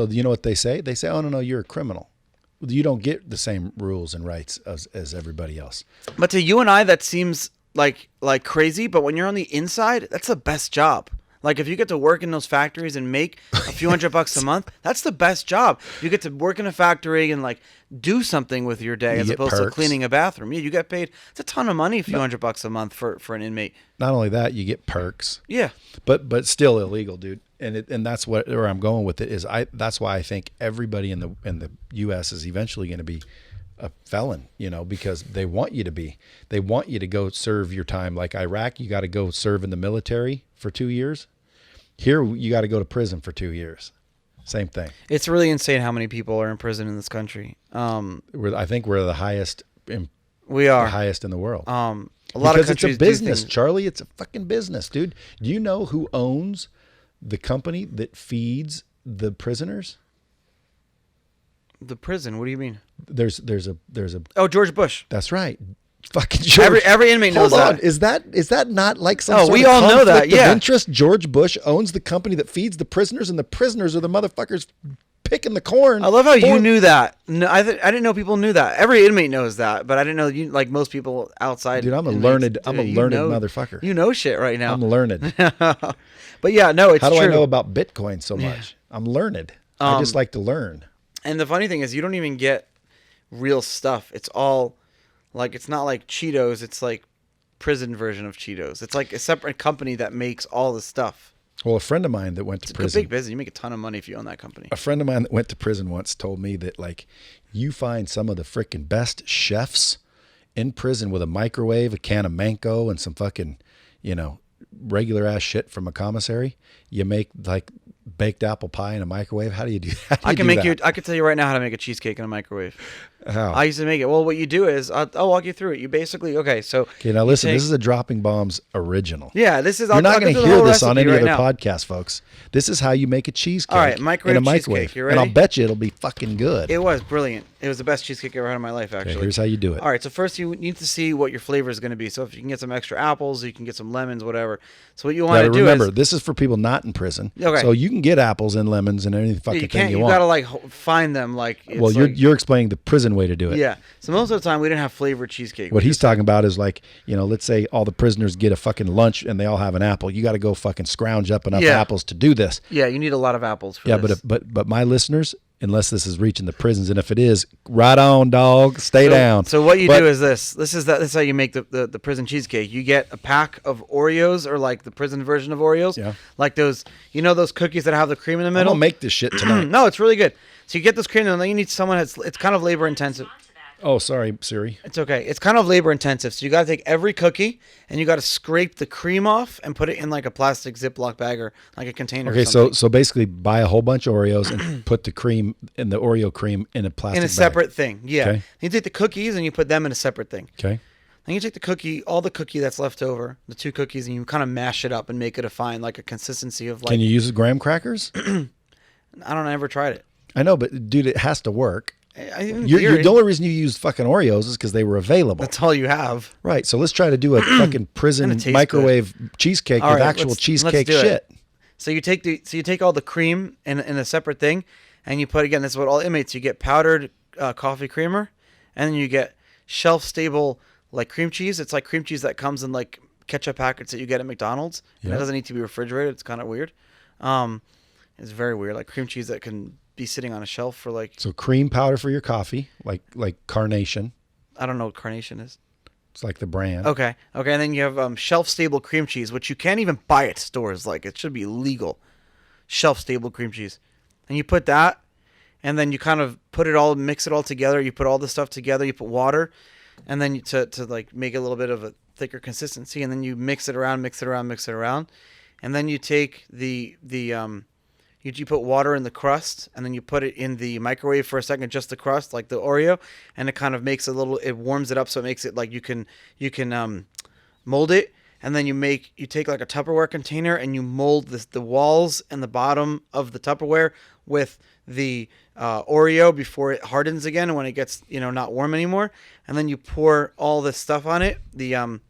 you know what they say? They say, oh, no, you're a criminal. You don't get the same rules and rights as everybody else. But to you and I, that seems like crazy. But when you're on the inside, that's the best job. Like, if you get to work in those factories and make a few $100 a month, that's the best job. You get to work in a factory and like do something with your day as opposed to cleaning a bathroom. Yeah, you get paid. It's a ton of money, a few $100 a month for an inmate. Not only that, you get perks. Yeah, but still illegal, dude. And that's where I'm going with it. That's why I think everybody in the U.S. is eventually going to be a felon, because they want you to be. They want you to go serve your time. Like Iraq, you got to go serve in the military for 2 years. Here, you got to go to prison for 2 years. Same thing. It's really insane how many people are in prison in this country. I think we're the highest. We are the highest in the world. A lot of countries, it's a business, Charlie. It's a fucking business, dude. Do you know who owns the company that feeds the prisoners? The prison? What do you mean? There's a. Oh, George Bush. That's right. Fucking George. Every inmate knows that. Is that not like some sort we of all know that. conflict of interest? George Bush owns the company that feeds the prisoners, and the prisoners are the motherfuckers picking the corn. I love how you knew that. No, I didn't know people knew that. Every inmate knows that, but I didn't know you like most people outside. Dude, I'm a inmates learned do it. motherfucker. You know shit right now. I'm learned. But yeah, no, it's How do true. I know about Bitcoin so much? I'm learned. I just like to learn. And the funny thing is, you don't even get real stuff. It's all like, it's not like Cheetos. It's like prison version of Cheetos. It's like a separate company that makes all the stuff. Well, a friend of mine that went to It's prison. a big business. You make a ton of money if you own that company. A friend of mine that went to prison once told me that, like, you find some of the freaking best chefs in prison with a microwave, a can of Manco, and some fucking, regular ass shit from a commissary. You make like baked apple pie in a microwave. How do you do that? I can tell you right now how to make a cheesecake in a microwave. How? I used to make it. Well, what you do is I'll walk you through it. You basically Okay, now listen. This is a Dropping Bombs original. Yeah, this is. You're not going to hear this on any right other now. podcast, folks. This is how you make a cheesecake. All right, microwave in a microwave. cheesecake. You And I'll ready? bet you it'll be fucking good. It was brilliant. It was the best cheesecake I ever had in my life, actually. Okay, here's how you do it. All right, so first you need to see what your flavor is going to be. So if you can get some extra apples, you can get some lemons, whatever. So what you want to do remember, is this is for people not in prison. Okay. So you can get apples and lemons and any fucking you thing can't. you You want. gotta like find them. Like it's Well, like, you're explaining the prison way to do it. yeah. So most of the time we didn't have flavored cheesecake. What he's talking about is like, let's say all the prisoners get a fucking lunch and they all have an apple. You got to go fucking scrounge up enough Yeah. apples to do this. Yeah, you need a lot of apples for Yeah, this. but my listeners, unless this is reaching the prisons, and if it is, right on, dog, stay down. So what you do is this. This is how you make the prison cheesecake. You get a pack of Oreos, or like the prison version of Oreos. Yeah. Like those, those cookies that have the cream in the I'm middle. gonna make this shit tonight. No, it's really good. So you get this cream, and then you need someone it's kind of labor intensive. Oh, sorry, Siri. It's okay. It's kind of labor intensive. So you got to take every cookie and you got to scrape the cream off and put it in like a plastic Ziploc bag or like a container. Okay, or something. so basically buy a whole bunch of Oreos and put the cream in the Oreo cream in a plastic in a bag. separate thing. Yeah. Okay. Then you take the cookies and you put them in a separate thing. Okay. Then you take all the cookie that's left over, the two cookies, and you kind of mash it up and make it a fine, like a consistency of like. Can you use graham crackers? I never tried it. I know, but dude, it has to work. In The theory, only reason you used fucking Oreos is because they were available. that's all you have. Right. So let's try to do a fucking prison Kinda tastes microwave cheesecake All with right, actual let's cheesecake do it. shit. So you take all the cream in a separate thing, and you put, again, this is what all inmates, you get powdered coffee creamer, and then you get shelf stable like cream cheese. It's like cream cheese that comes in like ketchup packets that you get at McDonald's. And it Yeah. doesn't need to be refrigerated. It's kind of weird. It's very weird, like cream cheese that can be sitting on a shelf for like, So cream powder for your coffee, like Carnation. I don't know what Carnation is. It's like the brand. Okay. And then you have shelf stable cream cheese, which you can't even buy at stores. Like, it should be legal. Shelf stable cream cheese. And you put that, and then you kind of mix it all together. You put all the stuff together. You put water, and then to like make it a little bit of a thicker consistency, and then you mix it around, and then you take you put water in the crust, and then you put it in the microwave for a second, just the crust, like the Oreo, and it kind of makes it warms it up, so it makes it like you can mold it, and then you take like a Tupperware container and you mold the walls and the bottom of the Tupperware with the Oreo before it hardens again, and when it gets not warm anymore, and then you pour all this stuff on it, the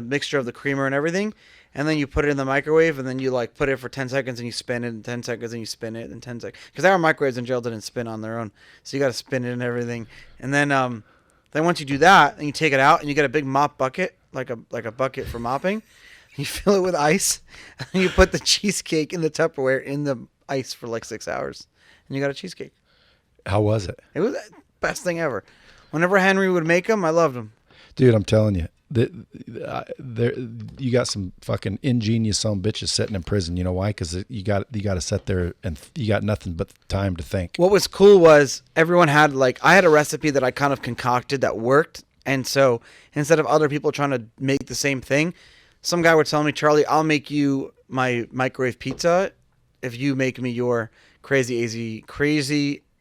mixture of the creamer and everything. And then you put it in the microwave, and then you like put it for 10 seconds, and you spin it in 10 seconds, and you spin it in 10 seconds. Because our microwaves in jail didn't spin on their own, so you got to spin it and everything. And then once you do that, then you take it out, and you get a big mop bucket, like a bucket for mopping. You fill it with ice, and you put the cheesecake in the Tupperware in the ice for like 6 hours, and you got a cheesecake. How was it? It was the best thing ever. Whenever Henry would make them, I loved them. Dude, I'm telling you. You got some fucking ingenious son of bitches sitting in prison. You know why? Because you got to sit there and you got nothing but time to think. What was cool was everyone had I had a recipe that I kind of concocted that worked, and so instead of other people trying to make the same thing, some guy would tell me, Charlie, I'll make you my microwave pizza if you make me your crazy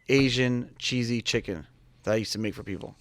Asian cheesy chicken that I used to make for people.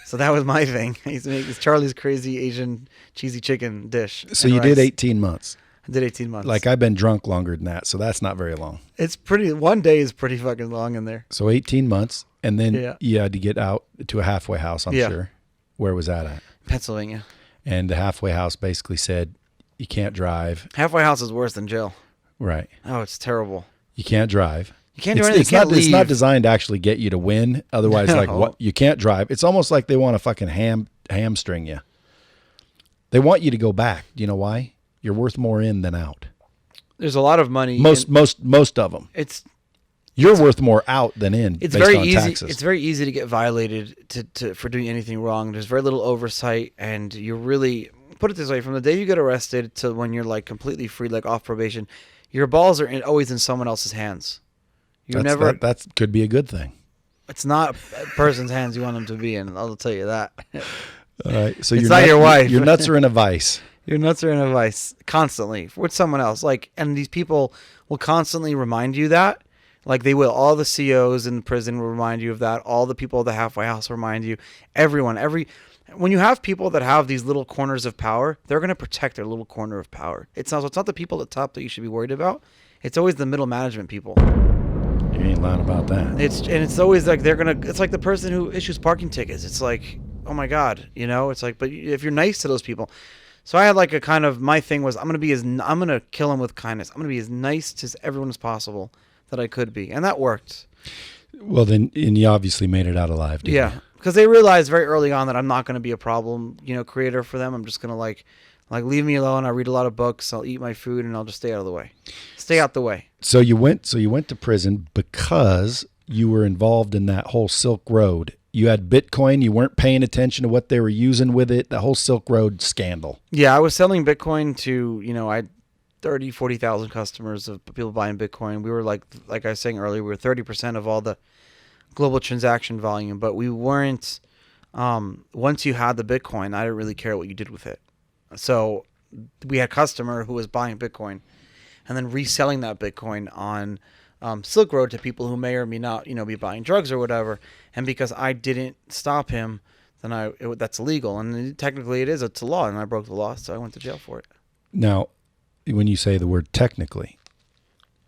So that was my thing. I used to make this Charlie's crazy Asian cheesy chicken dish. So you did 18 months. I did 18 months. Like, I've been drunk longer than that, so that's not very long. One day is pretty fucking long in there. So 18 months, and then Yeah. you had to get out to a halfway house, I'm Yeah. sure. Where was that at? Pennsylvania. And the halfway house basically said, you can't drive. Halfway house is worse than jail. Right. Oh, it's terrible. You can't drive. You can't do anything. You can't leave. It's not designed to actually get you to win. Otherwise, like what you can't drive. It's almost like they want to fucking hamstring you. They want you to go back. Do you know why? You're worth more in than out. There's a lot of money. Most of them. You're worth more out than in. It's based very on easy. Taxes. It's very easy to get violated for doing anything wrong. There's very little oversight, and you really put it this way: from the day you get arrested to when you're like completely free, like off probation, your balls are always in someone else's hands. That could be a good thing. It's not a person's hands you want them to be in. I'll tell you that. All right. So it's not your wife. Your nuts are in a vice. Your nuts are in a vice constantly with someone else. Like, and these people will constantly remind you that. Like they will. All the COs in prison will remind you of that. All the people at the halfway house will remind you. Everyone. When you have people that have these little corners of power, they're going to protect their little corner of power. It's not the people at the top that you should be worried about. It's always the middle management people. You ain't lying about that. It's always like it's like the person who issues parking tickets. It's like, oh my God, it's like, but if you're nice to those people. So I had like a kind of, my thing was, I'm going to kill them with kindness. I'm going to be as nice to everyone as possible that I could be. And that worked. Well, then, and you obviously made it out alive, didn't you? Because they realized very early on that I'm not going to be a problem, creator for them. I'm just going to like leave me alone. I read a lot of books. I'll eat my food and I'll just stay out of the way. Stay out the way. So you went to prison because you were involved in that whole Silk Road. You had Bitcoin. You weren't paying attention to what they were using with it. The whole Silk Road scandal. Yeah, I was selling Bitcoin to, I had 30, 40,000 customers of people buying Bitcoin. We were like I was saying earlier, we were 30% of all the global transaction volume, but we weren't, once you had the Bitcoin, I didn't really care what you did with it. So we had a customer who was buying Bitcoin and then reselling that Bitcoin on Silk Road to people who may or may not, be buying drugs or whatever. And because I didn't stop him, then that's illegal. And technically it's a law, and I broke the law, so I went to jail for it. Now, when you say the word technically.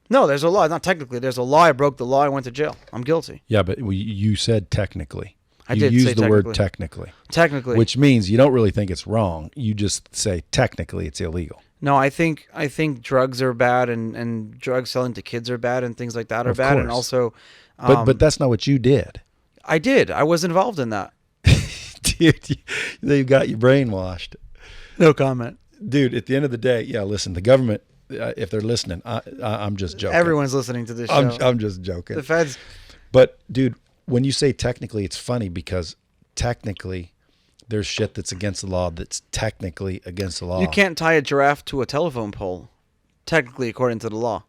No, there's a law. Not technically. There's a law. I broke the law. I went to jail. I'm guilty. Yeah, but you said technically. I did say You used the word technically. Technically. Which means you don't really think it's wrong. You just say technically it's illegal. No, I think drugs are bad and drug selling to kids are bad and things like that are bad. Course. And also... But that's not what you did. I did. I was involved in that. Dude, you got you brainwashed. No comment. Dude, at the end of the day, listen, the government, if they're listening, I'm just joking. Everyone's listening to this show. I'm just joking. The feds. But, dude, when you say technically, it's funny because technically there's shit that's against the law that's technically against the law. You can't tie a giraffe to a telephone pole, technically, according to the law.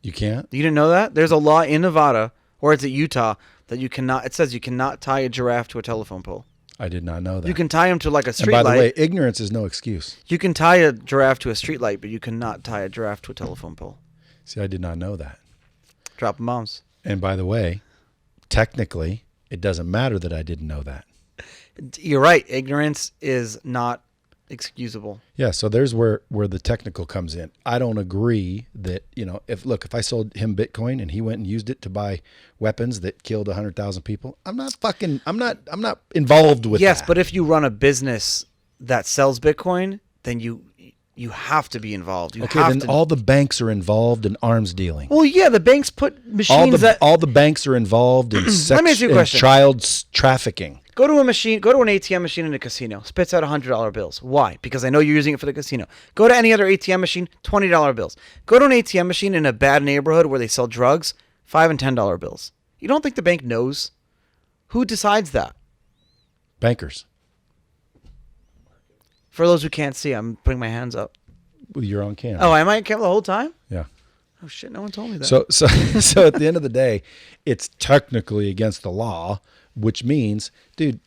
You can't? You didn't know that? There's a law in Nevada, or it's at Utah, that it says you cannot tie a giraffe to a telephone pole. I did not know that. You can tie them to like a street light. And by the light. way, ignorance is no excuse. You can tie a giraffe to a street light, but you cannot tie a giraffe to a telephone pole. See, I did not know that. Dropping bombs. And by the way, technically, it doesn't matter that I didn't know that. You're right. Ignorance is not excusable. Yeah, so there's where the technical comes in. I don't agree that, if I sold him Bitcoin and he went and used it to buy weapons that killed 100,000 people, I'm not involved with that. Yes, but if you run a business that sells Bitcoin, then you have to be involved. All the banks are involved in arms dealing. Well, yeah, the banks put machines all the banks are involved in Let me ask you a question. Child trafficking. Go to an ATM machine in a casino, spits out $100 bills. Why? Because I know you're using it for the casino. Go to any other ATM machine, $20 bills. Go to an ATM machine in a bad neighborhood where they sell drugs, $5 and $10 bills. You don't think the bank knows? Who decides that? Bankers. For those who can't see, I'm putting my hands up. Well, you're on camera. Oh, am I on camera the whole time? Yeah. Oh shit! No one told me that. So at the end of the day, it's technically against the law, which means, dude,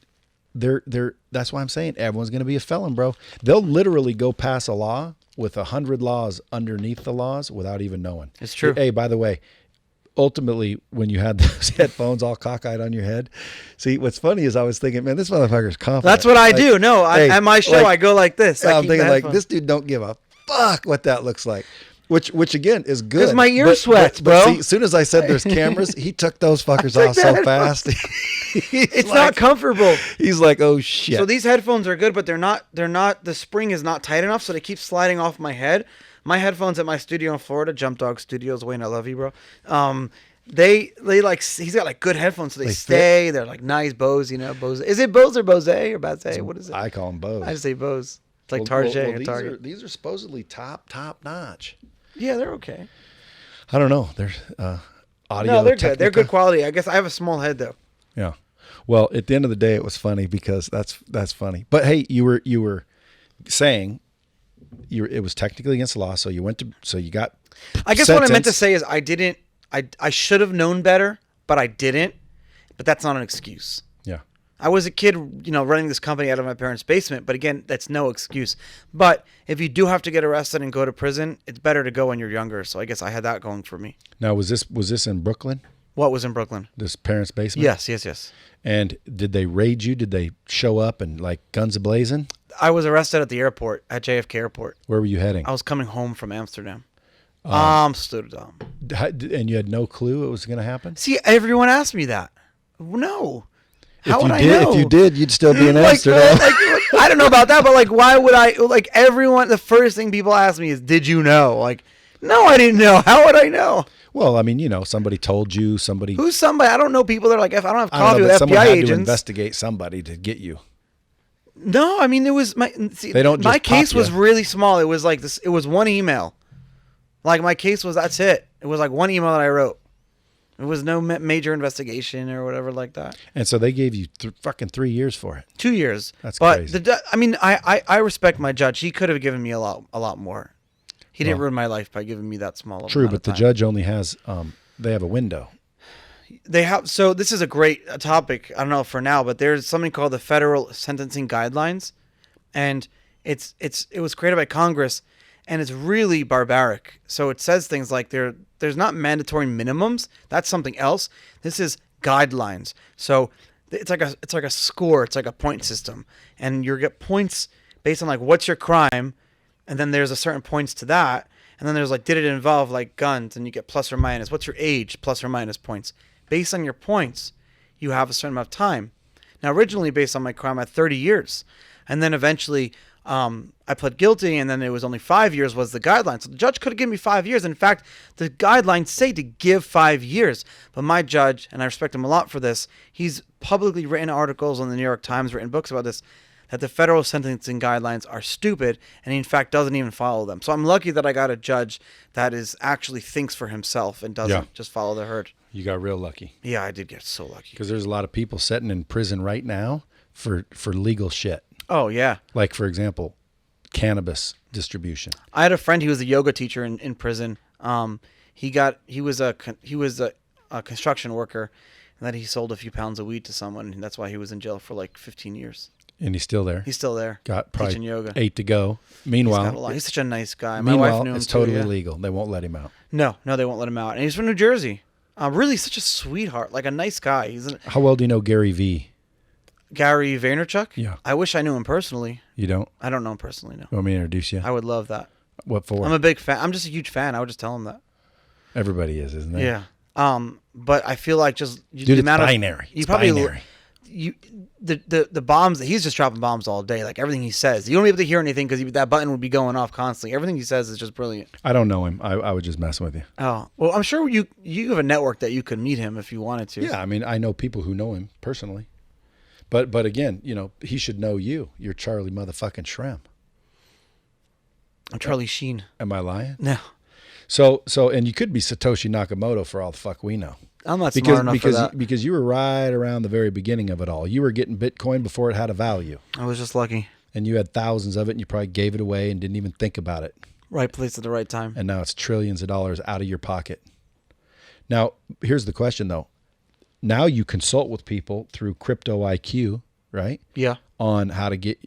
that's why I'm saying everyone's going to be a felon, bro. They'll literally go pass a law with 100 laws underneath the laws without even knowing. It's true. Hey, by the way, ultimately, when you had those headphones all cockeyed on your head, see, what's funny is I was thinking, man, this motherfucker's confident. That's what I do. No, at my show, I go like this. I'm thinking like, this dude don't give a fuck what that looks like. Which again is good. Because my ear sweats, bro. See, as soon as I said there's cameras, he took those fuckers off so fast. It's like, not comfortable. He's like, oh shit. So these headphones are good, but they're not. The spring is not tight enough, so they keep sliding off my head. My headphones at my studio in Florida, Jump Dog Studios, Wayne, I love you, bro. They like, he's got like good headphones, so they stay. They're like nice Bose, you know. Bose. Is it Bose or Bose or Bose? What is it? I call them Bose. I just say Bose. It's like Target or Target. These are supposedly top notch. Yeah, they're okay. I don't know. They're audio. No, they're Technica. good. They're good quality. I guess I have a small head though. Yeah. Well, at the end of the day, it was funny because that's funny. But hey, you were saying it was technically against the law, so you got. I guess what I meant to say is I should have known better, but I didn't. But that's not an excuse. Yeah. I was a kid, running this company out of my parents' basement. But again, that's no excuse. But if you do have to get arrested and go to prison, it's better to go when you're younger. So I guess I had that going for me. Now, was this in Brooklyn? What was in Brooklyn? This parents' basement? Yes. And did they raid you? Did they show up and like guns a-blazing? I was arrested at the airport, at JFK Airport. Where were you heading? I was coming home from Amsterdam. Amsterdam. And you had no clue it was going to happen? See, everyone asked me that. No. How would I know? If you did, you'd still be in Amsterdam. I don't know about that, but like, why would I? Like, everyone, the first thing people ask me is, "Did you know?" Like, no, I didn't know. How would I know? Well, I mean, somebody told you. Somebody. Who's somebody? I don't know people that are like, if I don't have I don't coffee know, with but someone FBI had agents. to investigate somebody to get you. No, I mean, it was my. See, They don't just my case pop was you. really small. It was like this. It was one email. Like, my case was, that's it. It was like one email that I wrote. It was no major investigation or whatever like that. And so they gave you fucking 3 years for it. 2 years. That's but crazy. I mean, I respect my judge. He could have given me a lot more. He didn't ruin my life by giving me that small. True, amount but of the time. judge only has. They have a window. They have. So this is a great topic. I don't know for now, but there's something called the Federal Sentencing Guidelines, and it was created by Congress, and it's really barbaric. So it says things like there's not mandatory minimums. That's something else. This is guidelines. So it's like a score. It's like a point system, and you get points based on like what's your crime, and then there's a certain points to that, and then there's like did it involve like guns, and you get plus or minus. What's your age? Plus or minus points. Based on your points, you have a certain amount of time. Now, originally based on my crime, I had 30 years, and then eventually I pled guilty, and then it was only 5 years was the guideline. So the judge could have given me 5 years. In fact, the guidelines say to give 5 years. But my judge, and I respect him a lot for this, he's publicly written articles on the New York Times, written books about this, that the federal sentencing guidelines are stupid, and he in fact doesn't even follow them. So I'm lucky that I got a judge that is actually thinks for himself and doesn't just follow the herd. You got real lucky. Yeah, I did get so lucky. Because there's a lot of people sitting in prison right now for legal shit. Oh, yeah. Like, for example, cannabis distribution. I had a friend, he was a yoga teacher in prison. He was a construction worker, and then he sold a few pounds of weed to someone, and that's why he was in jail for like 15 years. And he's still there. He's still there. Got probably teaching yoga. 8 to go. Meanwhile, He's such a nice guy. My wife knew him it's too, totally yeah. legal. They won't let him out. No, they won't let him out. And he's from New Jersey. Really such a sweetheart, like a nice guy. How well do you know Gary V? Gary Vaynerchuk? Yeah. I wish I knew him personally. You don't? I don't know him personally, no. You want me to introduce you? I would love that. What for? I'm a big fan. I'm just a huge fan. I would just tell him that. Everybody is, isn't it? Yeah. But I feel like just Dude, it's binary. You It's probably binary. The bombs that he's just dropping bombs all day. Like everything he says, you don't be able to hear anything because that button would be going off constantly. Everything he says is just brilliant. I don't know him. I would just mess with you. Oh well, I'm sure you have a network that you could meet him if you wanted to. Yeah, I mean, I know people who know him personally. But again, he should know you. You're Charlie motherfucking Shrem. I'm Charlie Sheen. Am I lying? No. So and you could be Satoshi Nakamoto for all the fuck we know. I'm not smart enough for that. Because you were right around the very beginning of it all. You were getting Bitcoin before it had a value. I was just lucky. And you had thousands of it, and you probably gave it away and didn't even think about it. Right place at the right time. And now it's trillions of dollars out of your pocket. Now, here's the question, though. Now you consult with people through Crypto IQ, right? Yeah. On how to get,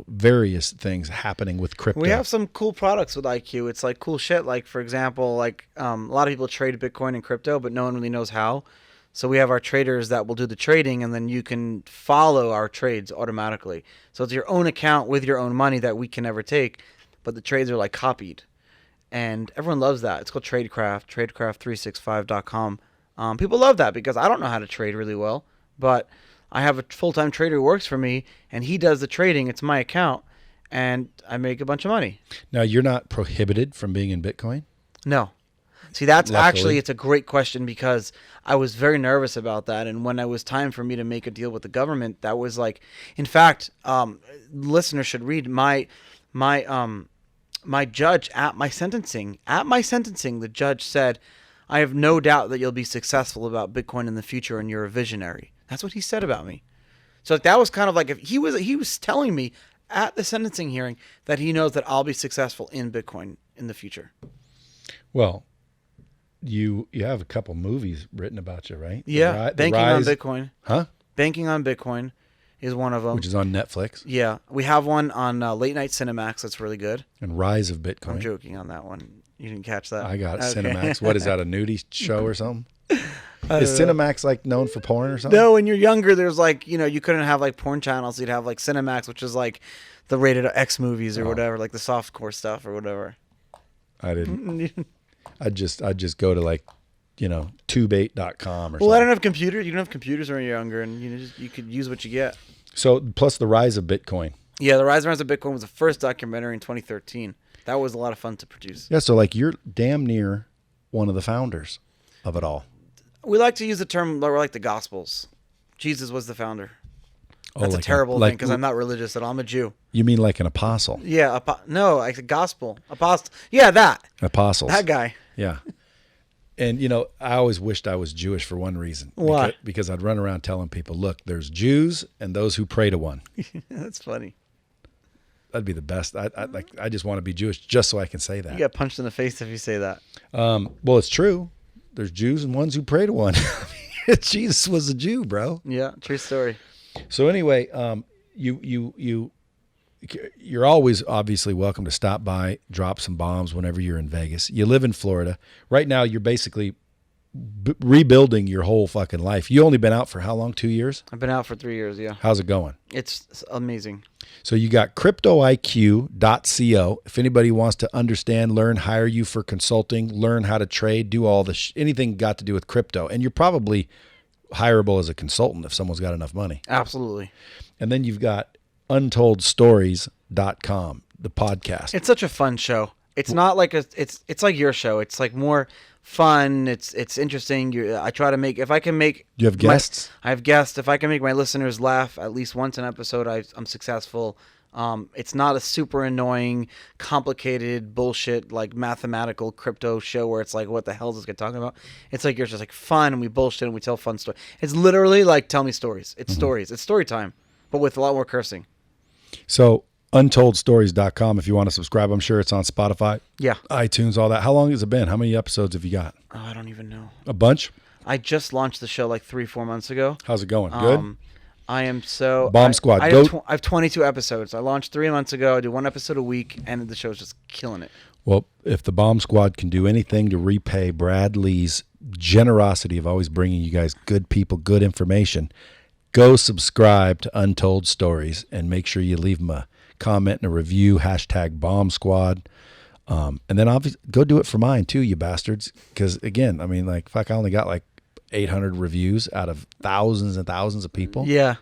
various things happening with crypto. We have some cool products with IQ. It's like cool shit. Like, for example, like a lot of people trade Bitcoin and crypto, but no one really knows how. So we have our traders that will do the trading, and then you can follow our trades automatically. So it's your own account with your own money that we can never take, but the trades are like copied. And everyone loves that. It's called Tradecraft, tradecraft365.com. People love that because I don't know how to trade really well, but I have a full-time trader who works for me, and he does the trading. It's my account, and I make a bunch of money. Now, you're not prohibited from being in Bitcoin? No. See, that's Luckily. actually, it's a great question because I was very nervous about that. And when it was time for me to make a deal with the government, that was like, in fact, listeners should read my judge at my sentencing. At my sentencing, the judge said, I have no doubt that you'll be successful about Bitcoin in the future and you're a visionary. That's what he said about me. So that was kind of like, if he was telling me at the sentencing hearing that he knows that I'll be successful in Bitcoin in the future. Well, you have a couple movies written about you, right? Yeah, Banking on Bitcoin. Huh? Banking on Bitcoin is one of them. Which is on Netflix. Yeah. We have one on Late Night Cinemax that's really good. And Rise of Bitcoin. I'm joking on that one. You didn't catch that? I got it. Okay. Cinemax. What is that, a nudie show or something? Is Cinemax like known for porn or something? No, when you're younger, there's like, you couldn't have like porn channels. You'd have like Cinemax, which is like the rated X movies or whatever, like the softcore stuff or whatever. I didn't. I'd just go to like, tubate.com or Well, I something. don't have computers. You don't have computers when you're younger, and you could use what you get. So plus the rise of Bitcoin. Yeah, The Rise and Rise of Bitcoin was the first documentary in 2013. That was a lot of fun to produce. Yeah, so like you're damn near one of the founders of it all. We like to use the term, we're like the Gospels. Jesus was the founder. That's like a terrible like- thing because I'm not religious at all. I'm a Jew. You mean like an apostle? Yeah, no, like the gospel. Apostle. Yeah, that. Apostles. That guy. Yeah. And, I always wished I was Jewish for one reason. Why? Because I'd run around telling people, look, there's Jews and those who pray to one. That's funny. That'd be the best. I just want to be Jewish just so I can say that. You get punched in the face if you say that. Well, it's true. There's Jews and ones who pray to one. Jesus was a Jew, bro. Yeah, true story. So anyway, you're always obviously welcome to stop by, drop some bombs whenever you're in Vegas. You live in Florida. Right now, you're basically rebuilding your whole fucking life. You only been out for how long? 2 years? I've been out for 3 years, yeah. How's it going? It's amazing. So you got cryptoiq.co. If anybody wants to understand, learn, hire you for consulting, learn how to trade, do all the anything got to do with crypto. And you're probably hireable as a consultant if someone's got enough money. Absolutely. And then you've got untoldstories.com, the podcast. It's such a fun show. It's not like it's like your show. It's like more fun. It's interesting. I try to make, if I can make. You have guests? I have guests. If I can make my listeners laugh at least once an episode, I'm successful. It's not a super annoying, complicated bullshit like mathematical crypto show where it's like, what the hell is this guy talking about? It's like you're just like fun and we bullshit and we tell fun stories. It's literally like tell me stories. It's stories. It's story time, but with a lot more cursing. So untoldstories.com if you want to subscribe. I'm sure it's on Spotify, Yeah. iTunes, all that. How long has it been? How many episodes have you got? Oh, I don't even know. A bunch? I just launched the show like 3-4 months ago. How's it going? Good? I am so Bomb Squad, I go. have 22 episodes. I launched 3 months ago. I do 1 episode a week, and the show's just killing it. Well, if the Bomb Squad can do anything to repay Brad Lee's generosity of always bringing you guys good people, good information, go subscribe to Untold Stories and make sure you leave them a comment and a review, #Bomb Squad. And then obviously go do it for mine too, you bastards. Because again, I mean, like, fuck, I only got like 800 reviews out of thousands and thousands of people. Yeah.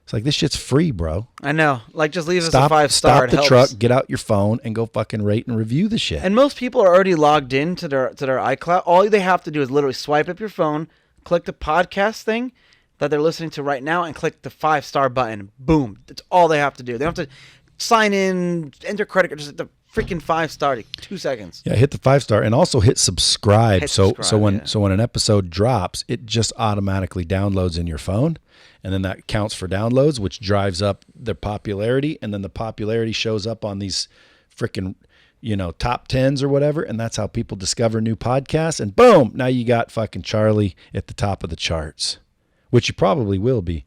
It's like, this shit's free, bro. I know. Like, just leave us a 5-star. Stop It the helps. truck, get out your phone, and go fucking rate and review the shit. And most people are already logged in to their iCloud. All they have to do is literally swipe up your phone, click the podcast thing that they're listening to right now, and click the 5-star button. Boom. That's all they have to do. They don't have to sign in, enter credit card, just hit the freaking 5-star. 2 seconds. Yeah, hit the 5-star and also hit subscribe. Hit so subscribe, when an episode drops, it just automatically downloads in your phone, and then that counts for downloads, which drives up their popularity, and then the popularity shows up on these freaking top 10s or whatever, and that's how people discover new podcasts. And boom, now you got fucking Charlie at the top of the charts, which you probably will be.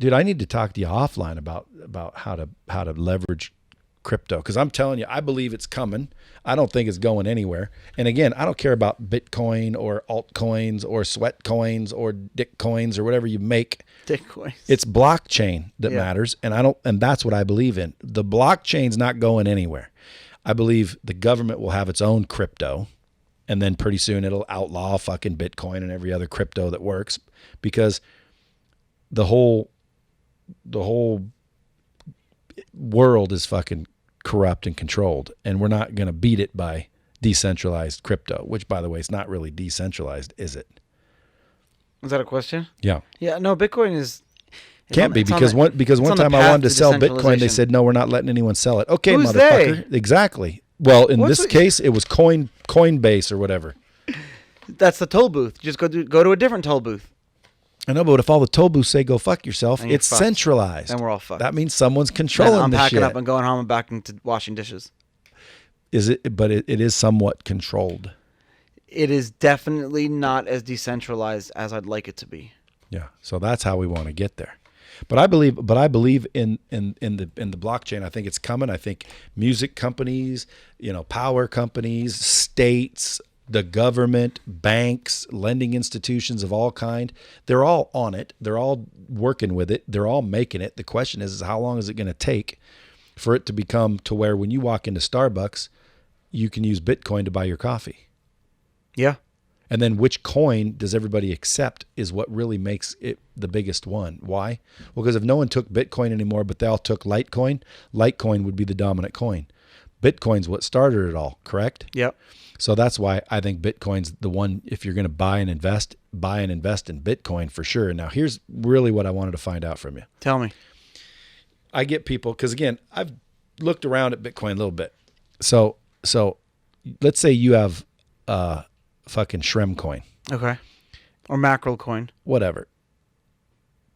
Dude, I need to talk to you offline about how to leverage crypto, because I'm telling you, I believe it's coming. I don't think it's going anywhere. And again, I don't care about Bitcoin or altcoins or sweat coins or dick coins or whatever you make. Dick coins. It's blockchain that Yeah. matters, and that's what I believe in. The blockchain's not going anywhere. I believe the government will have its own crypto, and then pretty soon it'll outlaw fucking Bitcoin and every other crypto that works, because the whole world is fucking corrupt and controlled, and we're not going to beat it by decentralized crypto, which, by the way, is not really decentralized, is it? Is that a question? Yeah. Yeah, no, Bitcoin is... Can't be, because one time I wanted to sell Bitcoin, they said, no, we're not letting anyone sell it. Okay, Who's motherfucker. they? Exactly. Well, in this case, it was Coinbase or whatever. That's the toll booth. Just go to a different toll booth. I know, but if all the toll booths say go fuck yourself, it's fucked. Centralized. Then we're all fucked. That means someone's controlling I'm the packing shit. up and going home and back into washing dishes. Is it? But it is somewhat controlled. It is definitely not as decentralized as I'd like it to be. Yeah. So that's how we want to get there. But I believe in the blockchain. I think it's coming. I think music companies, power companies, states, the government, banks, lending institutions of all kind, they're all on it. They're all working with it. They're all making it. The question is how long is it going to take for it to become to where when you walk into Starbucks, you can use Bitcoin to buy your coffee? Yeah. And then which coin does everybody accept is what really makes it the biggest one. Why? Well, because if no one took Bitcoin anymore, but they all took Litecoin would be the dominant coin. Bitcoin's what started it all, correct? Yep. So that's why I think Bitcoin's the one. If you're going to buy and invest in Bitcoin for sure. Now, here's really what I wanted to find out from you. Tell me. I get people, because again, I've looked around at Bitcoin a little bit. So let's say you have fucking Shrem coin. Okay. Or mackerel coin. Whatever.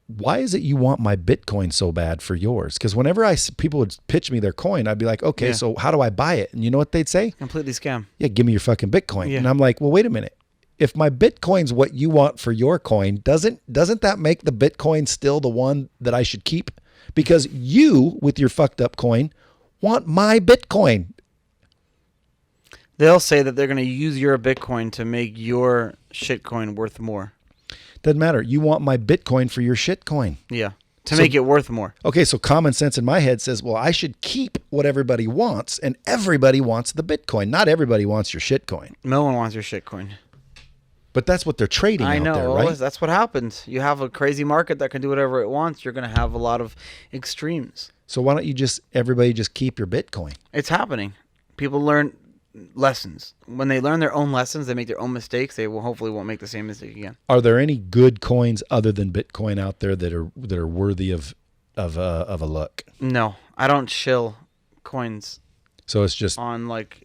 Why is it you want my Bitcoin so bad for yours? Because whenever people would pitch me their coin, I'd be like, okay, so how do I buy it? And you know what they'd say? Completely scam. Yeah, give me your fucking Bitcoin. Yeah. And I'm like, well, wait a minute. If my Bitcoin's what you want for your coin, doesn't that make the Bitcoin still the one that I should keep? Because you, with your fucked up coin, want my Bitcoin. They'll say that they're going to use your Bitcoin to make your shitcoin worth more. Doesn't matter. You want my Bitcoin for your shitcoin. Yeah. To make it worth more. Okay, so common sense in my head says, well, I should keep what everybody wants, and everybody wants the Bitcoin. Not everybody wants your shitcoin. No one wants your shitcoin. But that's what they're trading out there, right? That's what happens. You have a crazy market that can do whatever it wants. You're going to have a lot of extremes. So why don't everybody just keep your Bitcoin? It's happening. People learn lessons. When they learn their own lessons, they make their own mistakes. They will hopefully won't make the same mistake again. Are there any good coins other than Bitcoin out there that are worthy of a look? No, I don't shill coins. So it's just on like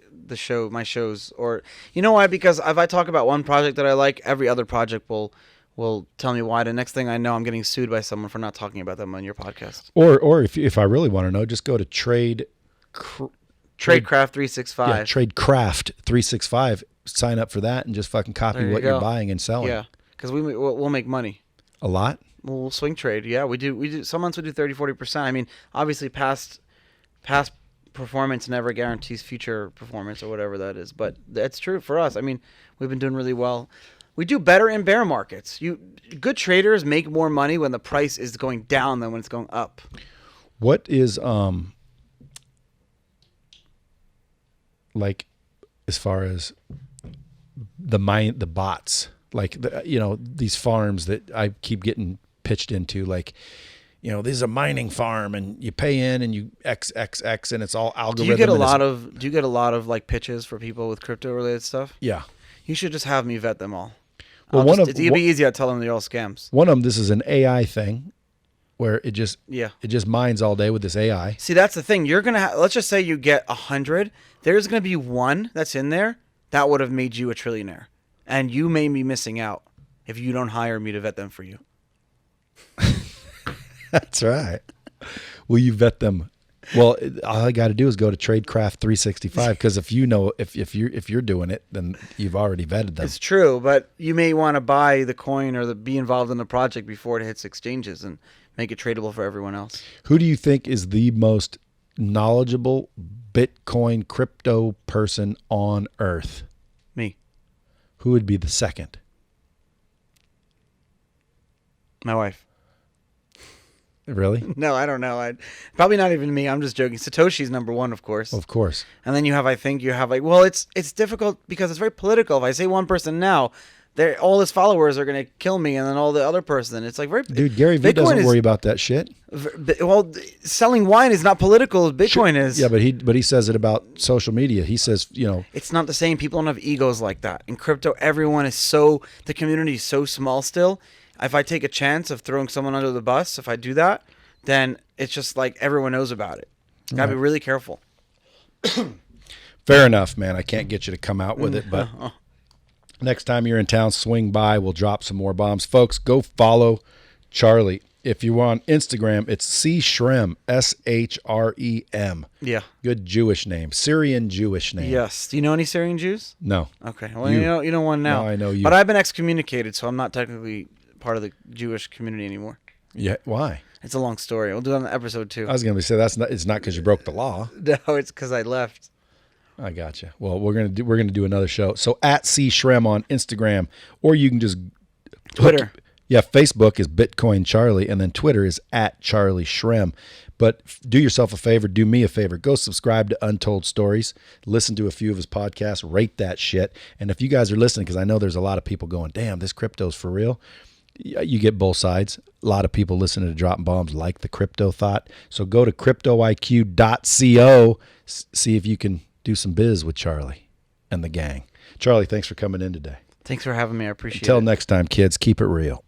my shows, or you know why? Because if I talk about one project that I like, every other project will tell me why. The next thing I know, I'm getting sued by someone for not talking about them on your podcast. Or if I really want to know, just go to Tradecraft 365. Yeah, Tradecraft 365. Sign up for that and just fucking copy what you're buying and selling. Yeah, because we'll make money. A lot? We'll swing trade. Yeah, we do. Some months we do 30-40%. I mean, obviously past performance never guarantees future performance or whatever that is. But that's true for us. I mean, we've been doing really well. We do better in bear markets. Good traders make more money when the price is going down than when it's going up. What is like as far as the bots, like these farms that I keep getting pitched into, like this is a mining farm and you pay in and you XXX and it's all algorithm. Do you get a lot of like pitches for people with crypto related stuff? Yeah. You should just have me vet them all. Well, it'd be easy. I'd tell them they're all scams. One of them, this is an AI thing where it just mines all day with this AI. See, that's the thing. You're going to let's just say you get 100. There's going to be one that's in there that would have made you a trillionaire. And you may be missing out if you don't hire me to vet them for you. That's right. Will you vet them? Well, all I got to do is go to Tradecraft 365 because if you're doing it, then you've already vetted them. It's true, but you may want to buy the coin or be involved in the project before it hits exchanges and make it tradable for everyone else. Who do you think is the most knowledgeable Bitcoin crypto person on earth? Me. Who would be the second? My wife. Really? No, I don't know. Probably not even me. I'm just joking. Satoshi's number one, of course. Of course. And then you have like, well, it's difficult because it's very political. If I say one person now, all his followers are going to kill me, and then all the other person. It's like dude. Gary Vee doesn't worry about that shit. Well, selling wine is not political as Bitcoin is. Yeah, but he says it about social media. He says, it's not the same. People don't have egos like that. In crypto, everyone is the community is so small still. If I take a chance of throwing someone under the bus, if I do that, then it's just like everyone knows about it. Gotta be really careful. Fair enough, man. I can't get you to come out with it, but next time you're in town, swing by. We'll drop some more bombs. Folks, go follow Charlie. If you're on Instagram, it's C Shrem, Shrem. Yeah. Good Jewish name. Syrian Jewish name. Yes. Do you know any Syrian Jews? No. Okay. Well, you know one now. No, I know you. But I've been excommunicated, so I'm not technically part of the Jewish community anymore. Yeah. Why? It's a long story. We'll do it on episode 2. I was going to say it's not because you broke the law. No, it's because I left. I gotcha. Well, we're gonna do another show. So at C Shrem on Instagram, or you can just Twitter. Yeah, Facebook is Bitcoin Charlie, and then Twitter is at Charlie Shrem. But do yourself a favor, do me a favor, go subscribe to Untold Stories, listen to a few of his podcasts, rate that shit. And if you guys are listening, because I know there's a lot of people going, damn, this crypto's for real. You get both sides. A lot of people listening to Dropping Bombs like the crypto thought. So go to cryptoiq.co, see if you can do some biz with Charlie and the gang. Charlie, thanks for coming in today. Thanks for having me. I appreciate it. Until next time, kids, keep it real.